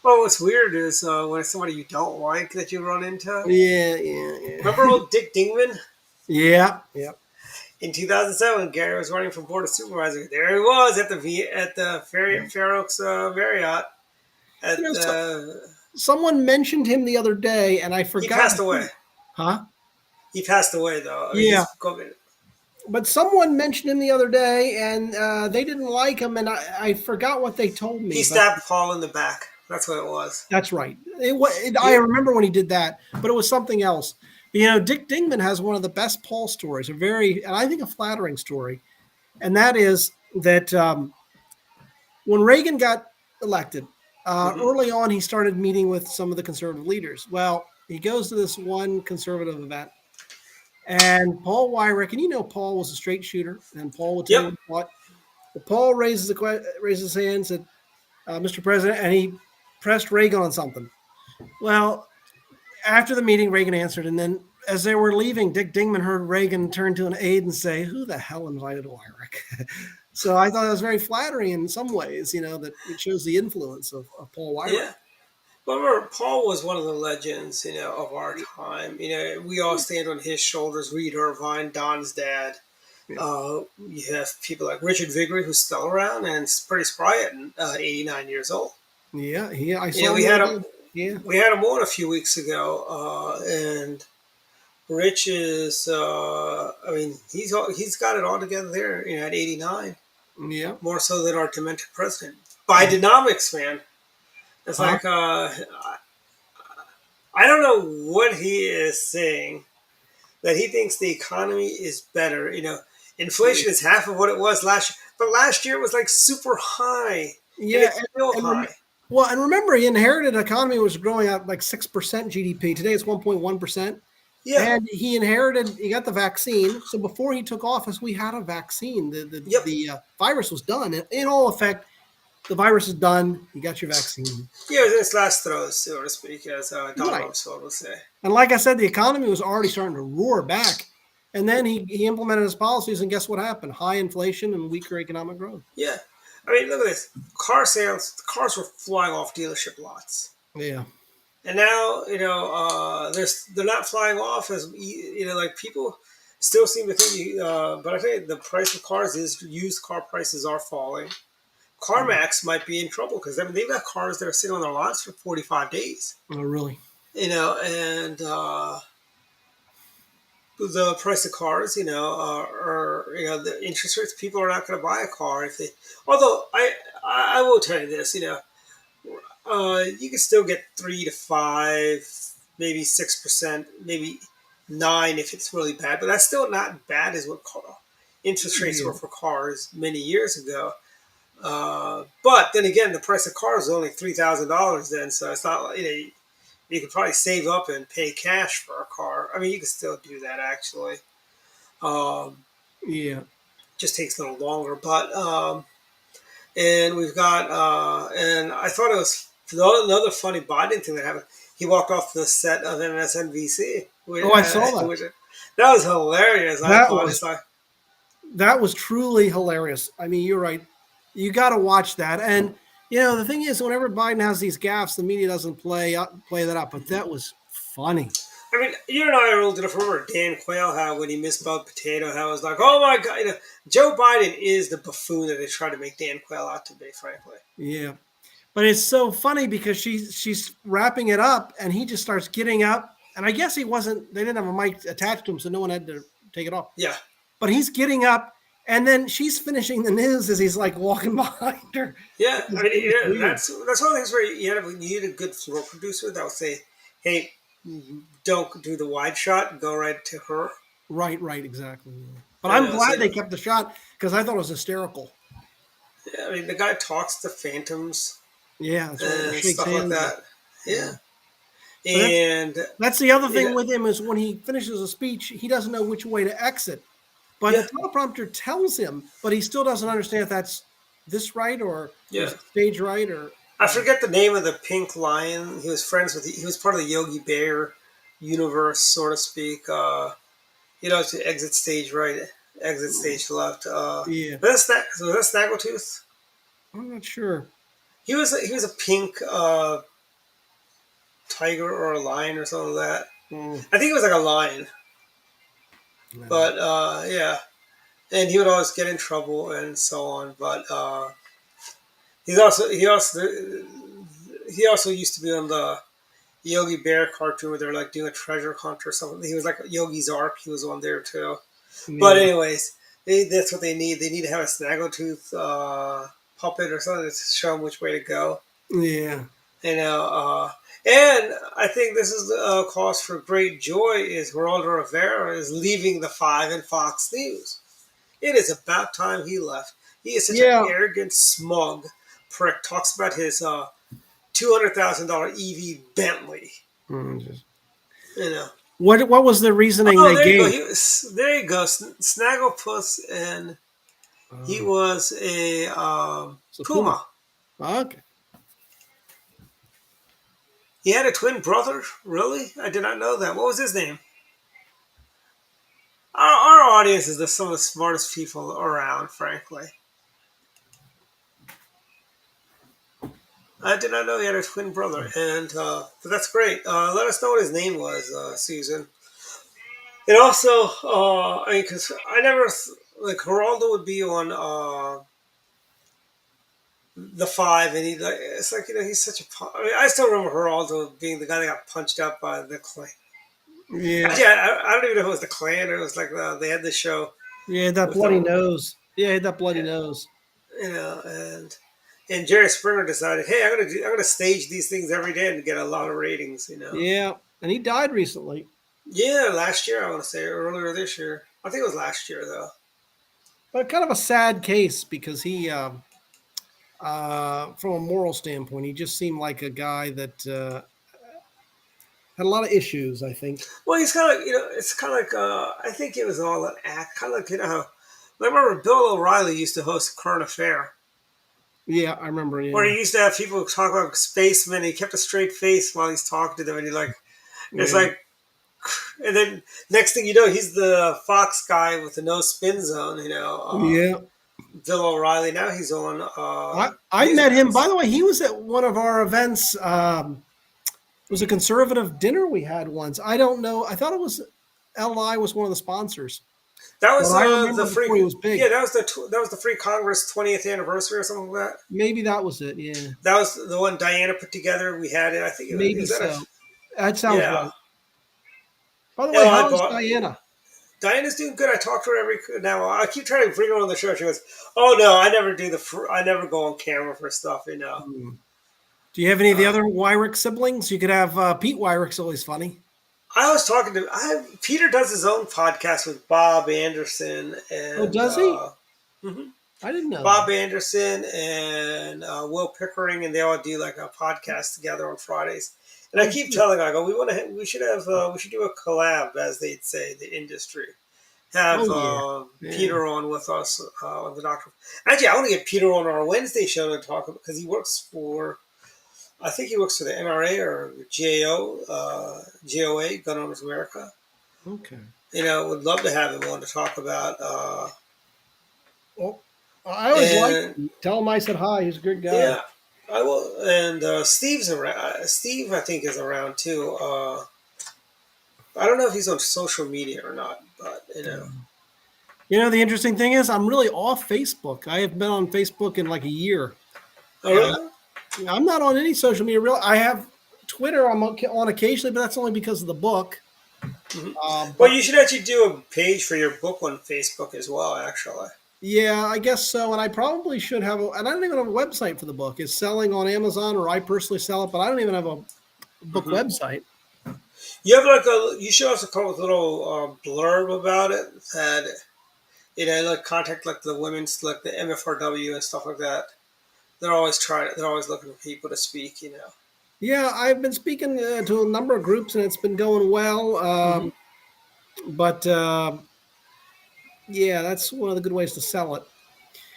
Well, what's weird is when it's somebody you don't like that you run into. Yeah, yeah, Remember yeah. old Dick Dingman? Yeah, yeah. In 2007, Gary was running for board of supervisor. There he was at the Fair Oaks Marriott. You At know, someone mentioned him the other day, and I He forgot. passed away. Huh? He passed away though. I mean, Yeah, he's COVID. but someone mentioned him the other day, and they didn't like him, and I forgot what they told He me. But stabbed Paul in the back. That's what it was. that's right. I You, remember when he did that, but it was something else. Dick Dingman has one of the best Paul stories, and I think a flattering story, and that is that when Reagan got elected, mhm. early on he started meeting with some of the conservative leaders. Well, he goes to this one conservative event, and Paul Wyrick, and Paul was a straight shooter, and Paul would tell Yep. you what. Well, Paul raises his hand, said, "Mr. President," and he pressed Reagan on something. Well, after the meeting, Reagan answered, and then as they were leaving, Dick Dingman heard Reagan turn to an aide and say, "Who the hell invited Wyrick?" So I thought it was very flattering in some ways, that it shows the influence of Paul Wyrick. Yeah. But remember, Paul was one of the legends, of our time. We all stand on his shoulders. Reed Irvine, Don's dad. Yeah, You have people like Richard Viguerie, who's still around and is pretty spry at 89 years old. yeah, I Yeah, saw him the other day. Yeah, we had him on a few weeks ago, and Rich is. I mean, he's got it all together there. At 89, yeah, more so than our demented president. Bidenomics, man. It's huh? like I don't know what he is saying that he thinks the economy is better. Inflation is half of what it was last year, but last year it was like super high, and Yeah, it's still high. well, and remember, he inherited an economy was growing at like 6% GDP. Today, it's 1.1%. Yeah. And he got the vaccine. So before he took office, we had a vaccine. Yep. The virus was done. In all effect, the virus is done. You got your vaccine. Yeah, it's last throws, so to speak, as Don Right. Rumsfeld would say. And like I said, the economy was already starting to roar back. And then he implemented his policies, and guess what happened? High inflation and weaker economic growth. Yeah. I mean, look at this. Car sales, the cars were flying off dealership lots. Yeah. And now, they're not flying off as, like people still seem to think, but I tell you, the price of cars is, used car prices are falling. CarMax might be in trouble because, I mean, they've got cars that are sitting on their lots for 45 days, Oh, really? and the price of cars, or the interest rates. People are not going to buy a car if they. Although I will tell you this, you can still get 3 to 5, maybe 6%, maybe 9 if it's really bad. But that's still not bad as what interest rates Yeah. were for cars many years ago. But then again, the price of cars is only $3,000 then, so it's not like you could probably save up and pay cash for a car. I mean, you can still do that actually. Um, Yeah. just takes a little longer, but and we've got and I thought it was Another funny Biden thing that happened. He walked off the set of MSNBC, Oh, I saw that. that was hilarious. I That thought was it's like, that was truly hilarious. I mean, you're right. You got to watch that. And the thing is, whenever Biden has these gaffes, the media doesn't play that up. But that was funny. I mean, you and I are old enough. Remember Dan Quayle, how when he misspelled potato, how it was like, oh my god, Joe Biden is the buffoon that they try to make Dan Quayle out to be, frankly. Yeah. But it's so funny because she's wrapping it up, and he just starts getting up. And I guess he wasn't. They didn't have a mic attached to him, so no one had to take it off. Yeah. But he's getting up, and then she's finishing the news as he's like walking behind her. Yeah, I mean, that's one of the things where you need a good floor producer that will say, "Hey, don't do the wide shot. Go right to her." Right, exactly. But I'm glad they kept the shot because I thought it was hysterical. Yeah, I mean, the guy talks to phantoms. Yeah, that's right. And stuff like that. Yeah. So And that's the other thing with him is when he finishes a speech, he doesn't know which way to exit. But the teleprompter tells him, but he still doesn't understand if that's this right or stage right or. I forget the name of the pink lion. He was friends with. He was part of the Yogi Bear universe, so to speak. To exit stage right, exit stage left. Yeah. Was that Snaggletooth? I'm not sure. He was a pink tiger or a lion or something like that. I think it was like a lion. But yeah, and he would always get in trouble and so on. But he also used to be on the Yogi Bear cartoon where they're like doing a treasure hunt or something. He was like Yogi's Ark. He was on there too. Yeah. But anyways, that's what they need. They need to have a Snaggletooth puppet or something to show them which way to go. Yeah. And I think this is a cause for great joy is Geraldo Rivera is leaving the 5 and Fox News. It is about time he left. He is such an arrogant, smug prick. Talks about his $200,000 EV Bentley. What was the reasoning they gave? There you go. Snagglepuss, and he was a Puma. Okay. He had a twin brother? Really? I did not know that. What was his name? Our audience is some of the smartest people around, frankly. I did not know he had a twin brother, and but that's great. Let us know what his name was, Susan. And also, because I never Geraldo would be on the 5, and it's like he's such a. I still remember Geraldo being the guy that got punched out by the Klan. Yeah. Actually, I don't even know if it was the Klan or it was like they had the show. Yeah, that bloody nose. Yeah, that bloody nose. And Jerry Springer decided, hey, I'm gonna stage these things every day and get a lot of ratings. Yeah, and he died recently. Yeah, last year I want to say, earlier this year. I think it was last year though. But kind of a sad case because he, from a moral standpoint, he just seemed like a guy that had a lot of issues, I think. Well, he's kind of, it's kind of like, I think it was all an act. Kind of like, how, I remember Bill O'Reilly used to host Current Affair. Yeah, I remember. Yeah. Where he used to have people talk about spacemen. He kept a straight face while he's talking to them, and it's like, and then next thing you know, he's the Fox guy with the no spin zone. Yeah. Bill O'Reilly. Now he's on. I met him. By the way, he was at one of our events. It was a conservative dinner we had once. I don't know. I thought it was LI was one of the sponsors. That was the free. He was big. Yeah, that was the Free Congress 20th anniversary or something like that. Maybe that was it. Yeah, that was the one Diana put together. We had it. I think maybe so. That sounds right. By the way, how is Diana? Diana's doing good. I talk to her now. I keep trying to bring her on the show. She goes, "Oh no, I never do I never go on camera for stuff." Do you have any of the other Wyrick siblings? You could have Pete Wyrick's always funny. I was talking to Peter does his own podcast with Bob Anderson and does he? Mm-hmm. I didn't know. Bob Anderson and Will Pickering, and they all do like a podcast together on Fridays. And I keep telling, I go, we should do a collab, as they'd say, the industry. Have Peter on with us on the Doctor. Actually, I want to get Peter on our Wednesday show to talk about because he works for I think he works for the NRA or GAO, GOA, Gun Owners America. Okay. Would love to have him on to talk about. Well, I always like And him. Tell him I said hi. He's a good guy. yeah, I will. And Steve's around. Steve, I think, is around too. I don't know if he's on social media or not, but The interesting thing is, I'm really off Facebook. I have been on Facebook in like a year. Oh, really? I'm not on any social media. Real, I have Twitter. I'm on occasionally, but that's only because of the book. Mhm. Well, But you should actually do a page for your book on Facebook as well. Actually, yeah, I guess so. And I probably should have. And I don't even have a website for the book. It's selling on Amazon, or I personally sell it, but I don't even have a book hmm website. you have like a. You should also come with a little blurb about it that like contact like the women's like the MFRW and stuff like that. They're always trying. They're always looking for people to speak. Yeah, I've been speaking to a number of groups, and it's been going well. Hmm. But yeah, that's one of the good ways to sell it.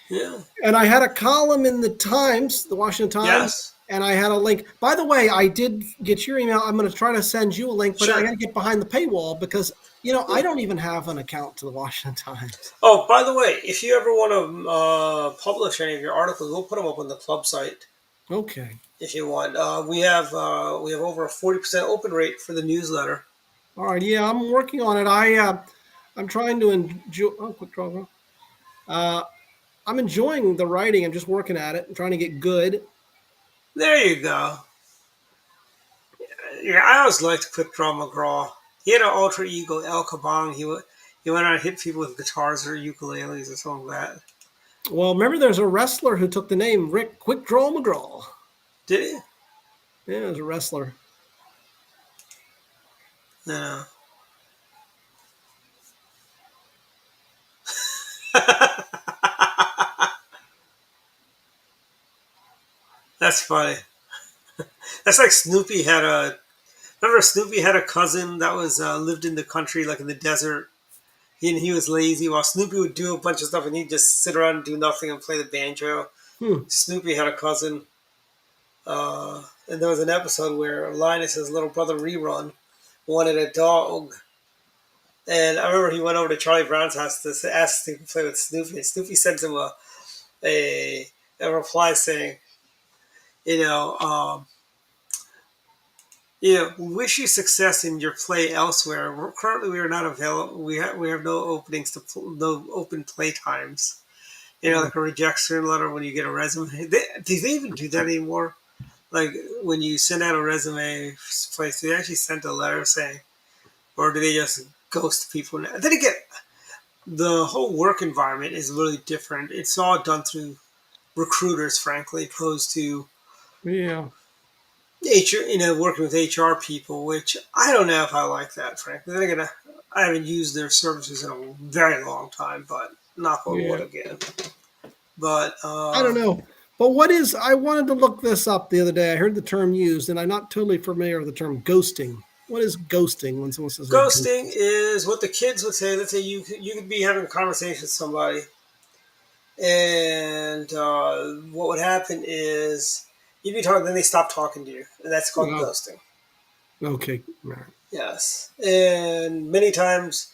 Yeah. And I had a column in the Times, the Washington Times, Yes. and I had a link. By the way, I did get your email. I'm going to try to send you a link, but I got Sure. to get behind the paywall because I Yeah. don't even have an account to the Washington Times. Oh, by the way, if you ever want to publish any of your articles, we'll put them up on the club site Okay. if you want. We have over a 40% open rate for the newsletter. All right. Yeah, I'm working on it. I'm trying to enjoy. Oh, quick draw. Uh, I'm enjoying the writing. I'm just working at it. I'm trying to get good. There you go. Yeah, I always liked Quick Draw McGraw. He had an alter ego, El Kabong. He went out and hit people with guitars or ukuleles or something like that. Well, remember, there's a wrestler who took the name Rick Quick Draw McGraw. Did he? Yeah, there's a wrestler. No. That's funny. That's like Snoopy had a. Remember, Snoopy had a cousin that was lived in the country, like in the desert. And he was lazy, while Snoopy would do a bunch of stuff, and he'd just sit around and do nothing and play the banjo. Hmm. Snoopy had a cousin, and there was an episode where Linus's little brother Rerun wanted a dog, and I remember he went over to Charlie Brown's house to ask Snoopy to play with Snoopy, and Snoopy sent him a, a reply saying, you know. Wish you success in your play elsewhere. Currently, we are not available. We have no openings no open play times. Like a rejection letter when you get a resume. Do they even do that anymore? Like when you send out a resume place, do they actually send a letter saying, or do they just ghost people now? Then again, the whole work environment is really different. It's all done through recruiters, frankly, opposed to Yeah. HR, working with HR people, which I don't know if I like that, frankly. I haven't used their services in a very long time, but knock on wood Yeah. again. But I don't know. But I wanted to look this up the other day. I heard the term used, and I'm not totally familiar with the term ghosting. What is ghosting when someone says they ghost? ghosting is what the kids would say. Let's say you could be having a conversation with somebody, and what would happen is you'd be talking, then they stop talking to you, and that's called Oh, ghosting. okay. All right. Yes, and many times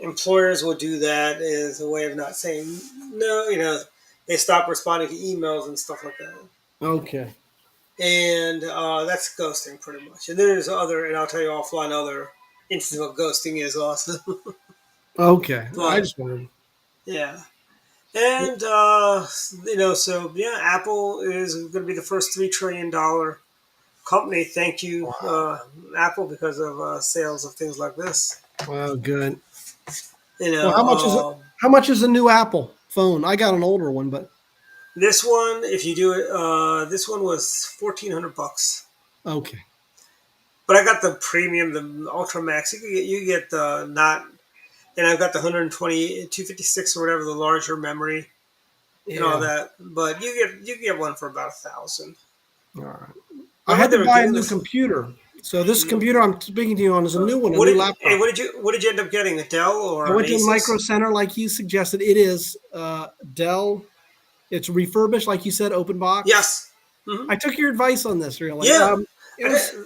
employers will do that as a way of not saying no. They stop responding to emails and stuff like that, Okay. and that's ghosting pretty much. And there's and I'll tell you offline other instances of what ghosting is also. Okay. I But just wondered. yeah, and so yeah, Apple is going to be the first $3 trillion company. Thank you, Wow. Apple, because of sales of things like this. Wow. Good. You Well, know, how much is it? How much is a new Apple phone? I got an older one, but this one, if you do it, this one was $1,400. okay. But I got the premium, the Ultra Max. You get the not, and I've got the 120, 256 or whatever, the larger memory and all Yeah. that. But you get one for about 1,000. All right. I Remember had they to were buy a giving new this. computer. So this computer I'm speaking to you on is a new one, a What new did hey, laptop. what did you end up getting? A Dell I or an went to Micro Asus? Center like you suggested. It is Dell. It's refurbished, like you said, open box. Yes. Hmm. I took your advice on this. Really, Yeah, it I was did,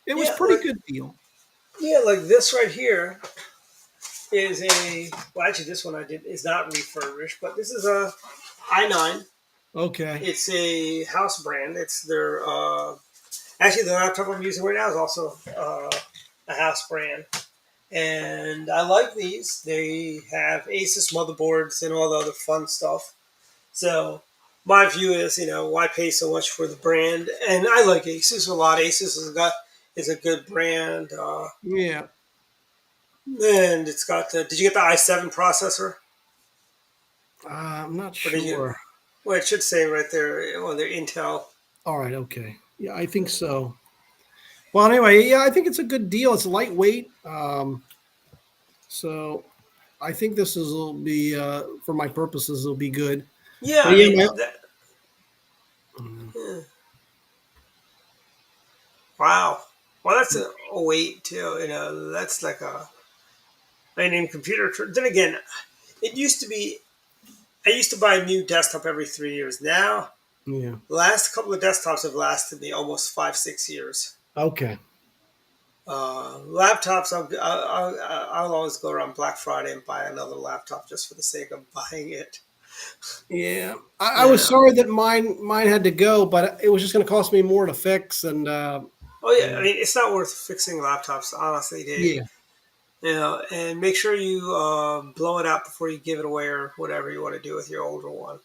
it was yeah, pretty good deal. like this right here is a well, actually, this one I did is not refurbished, but this is a i9. Okay. It's a house brand. It's their actually the laptop I'm using right now is also a house brand, and I like these. They have Asus motherboards and all the other fun stuff. So my view is, why pay so much for the brand? And I like Asus a lot. Asus is a good brand, Yeah. and it's got the. Did you get the i7 processor, I'm not or did you? sure. Well, it should say right there on their Intel. All right. Okay. Yeah, I think so. Well, anyway, yeah, I think it's a good deal. It's lightweight. So I think this is will be for my purposes. Will be good. Yeah, But I yeah, mean, my, yeah. Wow. Well, that's a weight too. That's like a. I mean, in computer. Then again, it used to be. I used to buy a new desktop every 3 years. Now, yeah. the last couple of desktops have lasted me almost 5, 6 years. Okay. Laptops, I'll always go around Black Friday and buy another laptop just for the sake of buying it. Yeah, I You was know. sorry that mine had to go, but it was just going to cost me more to fix. And Oh yeah, I uh, mean it's not worth fixing laptops, honestly, Dave. yeah, And make sure you blow it out before you give it away or whatever you want to do with your older one.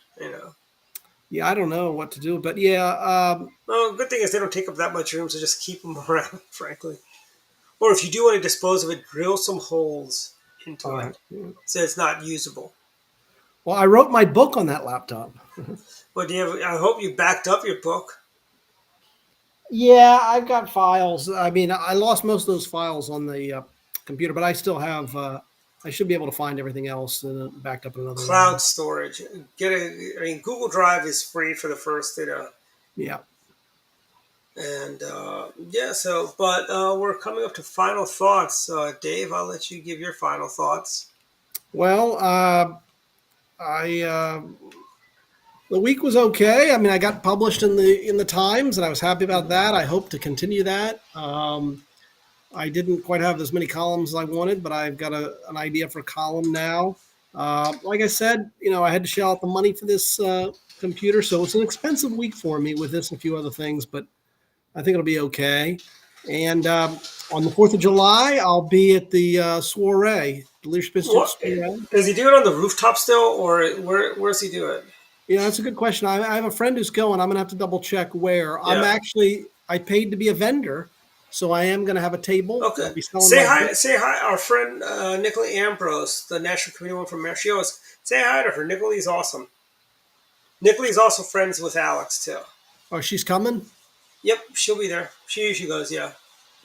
yeah, I don't know what to do, but yeah, Well, good thing is they don't take up that much room, so just keep them around, frankly. Or if you do want to dispose of it, drill some holes into all right. it Yeah. so it's not usable. Well, I wrote my book on that laptop. But I hope you backed up your book. Yeah, I've got files. I mean, I lost most of those files on the computer, but I still have. I should be able to find everything else backed up in another Cloud one. storage. I mean, Google Drive is free for the first, Yeah. and yeah. So, but we're coming up to final thoughts. Dave, I'll let you give your final thoughts. Well, I the week was okay. I mean, I got published in the Times, and I was happy about Hmm. that. I hope to continue that. I didn't quite have as many columns as I wanted, but I've got an idea for a column now. Like I said, I had to shell out the money for this computer, so it's an expensive week for me with this and a few other things, but I think it'll be okay. And on the 4th of July, I'll be at the soiree, the Leadership Institute What soiree. does he do it on the rooftop still, or where's he do it? Yeah, that's a good question. I have a friend who's going. I'm going to have to double check where. Yeah. I paid to be a vendor, so I am going to have a table. Okay. I'll be selling my book. Say hi. Our friend Nicola Ambrose, the national committee one from Marshios. Say hi to her. Nicola's awesome. Nicola's also friends with Alex too. Oh, she's coming? Yep, she'll be there. She usually goes. Yeah.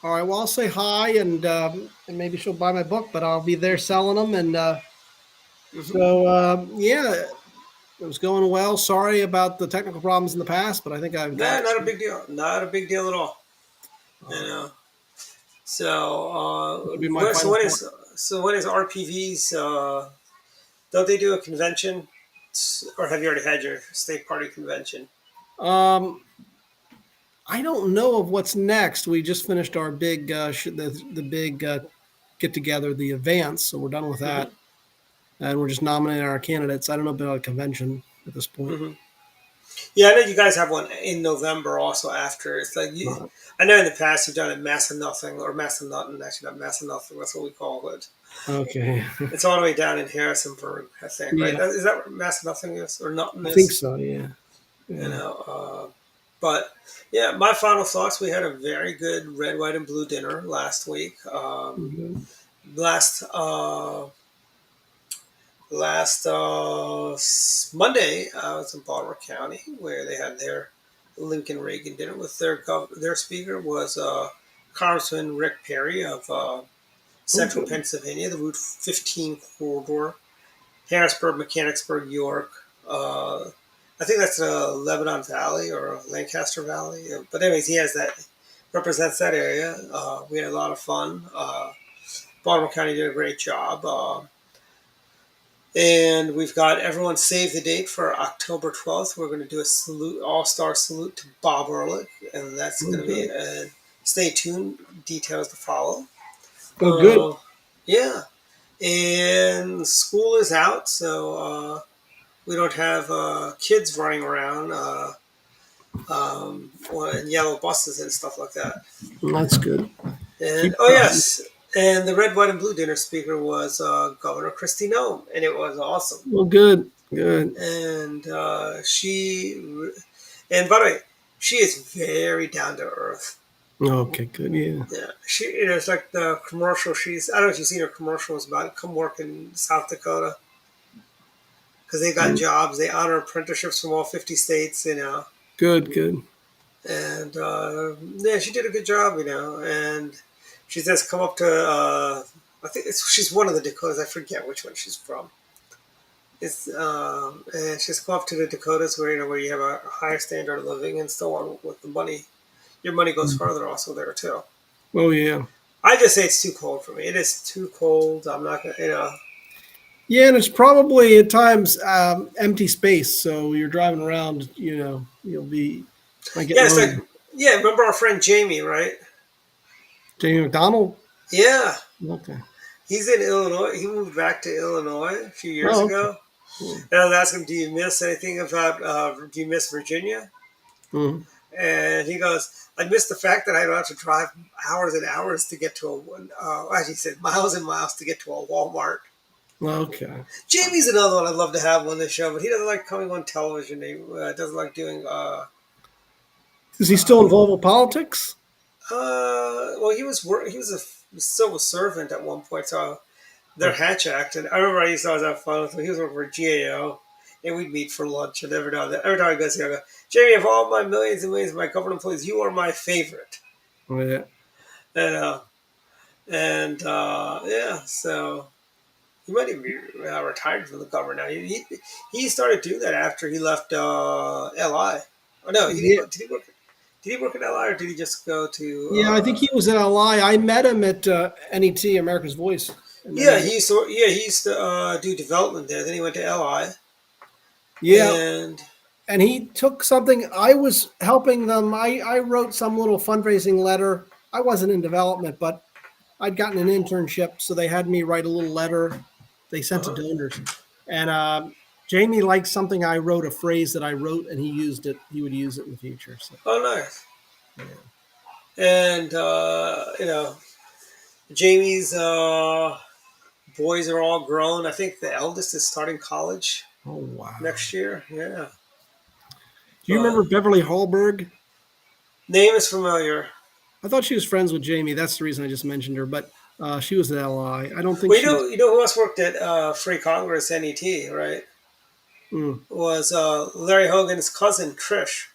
All right. Well, I'll say hi and maybe she'll buy my book, but I'll be there selling them. And Hmm. yeah, it was going well. Sorry about the technical problems in the past, but I think I've got Nah, it. not a big deal. Not a big deal at all. You All right. know. So, That'll be my final thought. when is RPV's? Don't they do a convention, or have you already had your state party convention? Um, I don't know of what's next. We just finished our big the big get together, the advance, so we're done with Hmm. that, and we're just nominating our candidates. I don't know about a convention at this point. Hmm. Yeah, I know you guys have one in November also after. It's like you. Uh, I know in the past you've done it Mass of Nothing or Mass of Nothing. Actually, not Mass of Nothing. That's what we call it. okay, It's all the way down in Harrisonburg, I think. Right? yeah, Is that where Mass of Nothing is or Nothing I think is? so. Yeah, You yeah. know. But yeah, my final thoughts. We had a very good red, white, and blue dinner last week. Mhm. Last Monday, I was in Baltimore County where they had their Lincoln Reagan dinner with their speaker was Congressman Rick Perry of Oh, Central good. Pennsylvania, the Route 15 corridor, Harrisburg, Mechanicsburg, York. I think that's Lebanon Valley or Lancaster Valley. But anyways, he has that represents that area. We had a lot of fun. Baltimore County did a great job. And we've got everyone save the date for October 12th. We're going to do a salute, all-star salute to Bob Ehrlich, and that's Oh, going to be. good. Stay tuned. Details to follow. Oh, good. Yeah, and school is out, so we don't have kids running around in yellow buses and stuff like that. That's good. And Keep oh trying. yes, and the red, white, and blue dinner speaker was Governor Christy Nome, and it was awesome. Well, good. Good. And and by the way, she is very down to earth. Okay, good. Yeah. Yeah, it's like the commercial. I don't know if you've seen her commercials about come work in South Dakota because they got jobs. They honor apprenticeships from all 50 states. Good, good. And yeah, she did a good job. And she says come up to. I think she's one of the Dakotas. I forget which one she's from. And she's come up to the Dakotas where you have a higher standard of living and so on with the money. Your money goes further also there too. Oh, yeah. I just say it's too cold for me. It is too cold. I'm not gonna. Yeah, and it's probably at times empty space. So you're driving around, might get Yeah, it's like lonely. yeah. Remember our friend Jamie, right? Jamie McDonald? Yeah, Okay. he's in Illinois. He moved back to Illinois a few years Oh, okay. ago. Cool. And I was asking him, "Do you miss anything about? Do you miss Virginia?" Mhm. And he goes, "I miss the fact that I don't have to drive hours and hours to get to actually, he said miles and miles to get to a Walmart." Okay. Jamie's another one I'd love to have on the show, but he doesn't like coming on television. He doesn't like doing. Is he still involved with politics? Well, he was a civil servant at one point, so their Hatch Act, and I remember I used to always have fun with him. He was working for GAO, and we'd meet for lunch, and every time I go see him, I go, Jamie, of all my millions and millions of my government employees, you are my favorite. Yeah. And yeah, so he might even be retired from the government now. He started doing that after he left LI. Oh no, he didn't Yeah. go. Did he work at LI or did he just go to? Yeah, I think he was in LI. I met him at NET, America's Voice. And then Yeah, he, he used to do development there. Then he went to LI, yeah, and and he took something. I was helping them. I wrote some little fundraising letter. I wasn't in development, but I'd gotten an internship, so they had me write a little letter. They sent to uh donors, and Jamie liked something I wrote, a phrase that I wrote, and he used it. He would use it in the future. So oh nice. yeah. And Jamie's boys are all grown. I think the eldest is starting college Oh wow. next year. Yeah, Do you remember Beverly Hallberg? name is familiar. I thought she was friends with Jamie. That's the reason I just mentioned her. But she was an ally. I don't think Well, she was. you know who else worked at Free Congress NET, right? Mm. Was Larry Hogan's cousin Trish.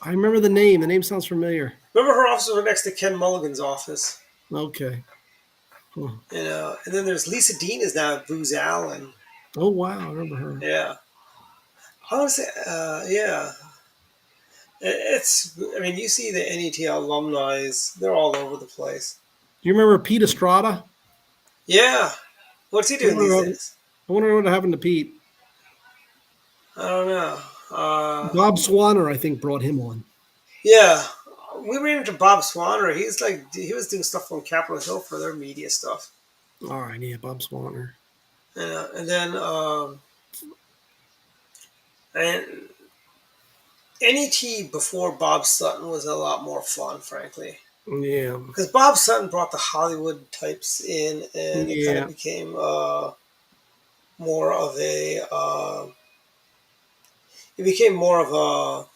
I remember the name. The name sounds familiar. Remember her office was next to Ken Mulligan's office. Okay. Huh. And then there's Lisa Dean is now at Booz Allen. Oh wow, I remember her. Yeah, I want to say, yeah. I mean, you see the NET alumni, they're all over the place. Do you remember Pete Estrada? Yeah. What's he I doing these wonder, days? I wonder what happened to Pete. I don't know. Bob Swanner, I think, brought him on. Yeah. We ran into Bob Swanner. He was doing stuff on Capitol Hill for their media stuff. All right, yeah, Bob Swanner. And then, and NET before Bob Sutton was a lot more fun, frankly. Yeah. Because Bob Sutton brought the Hollywood types in, and it kind of Yeah. became more of a. It became more of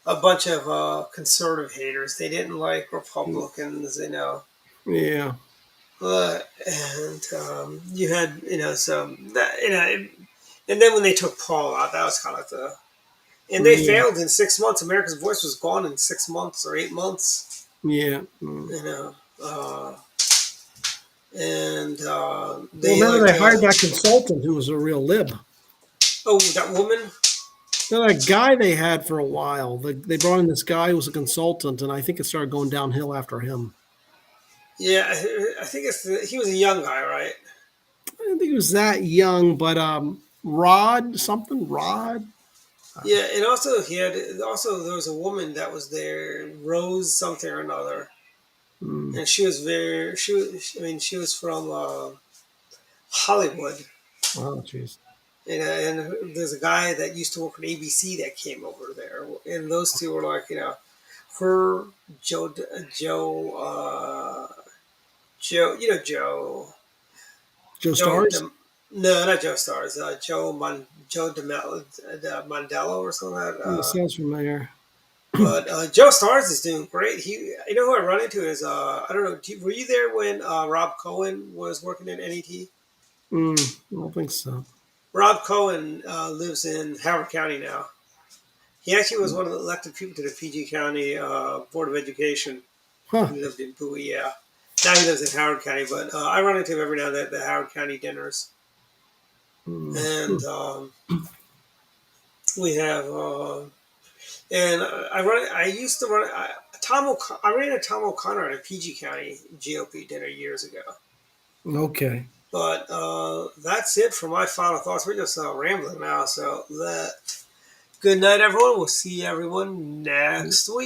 a bunch of conservative haters. They didn't like Republicans, Yeah. and you had some that and then when they took Paul out, that was kind of and they Yeah. failed in 6 months. America's Voice was gone in 6 months or 8 months. Yeah. You know, and Well, they remember like they hired that consultant who was a real lib. that woman. That guy they had for a while. They brought in this guy who was a consultant, and I think it started going downhill after him. Yeah, I think he was a young guy, right? didn't think he was that young, but Rod something, Rod. Yeah, and also he had also there was a woman that was there, Rose something or another, Hmm. and she was very she was I mean she was from Hollywood, Oh, jeez. and there's a guy that used to work at ABC that came over there, and those two were like her Joe Joe Joe Joe Stars. no, not Joe Stars, Joe Mandello or something like that. Oh, sounds familiar. But Joe Stars is doing great. You know who I run into is I don't know. Were you there when Rob Cohen was working at NET? I don't think so. Rob Cohen lives in Howard County now. He actually was one of the elected people to the PG County Board of Education. Huh. He lived in Bowie, yeah. Now he lives in Howard County, but I run into him every now and then at the Howard County dinners. And Mm. we have, and I run. I used to run. I ran into Tom O'Connor at a PG County GOP dinner years ago. Okay. But that's it for my final thoughts. We're just rambling now. So good night, everyone. We'll see everyone next week.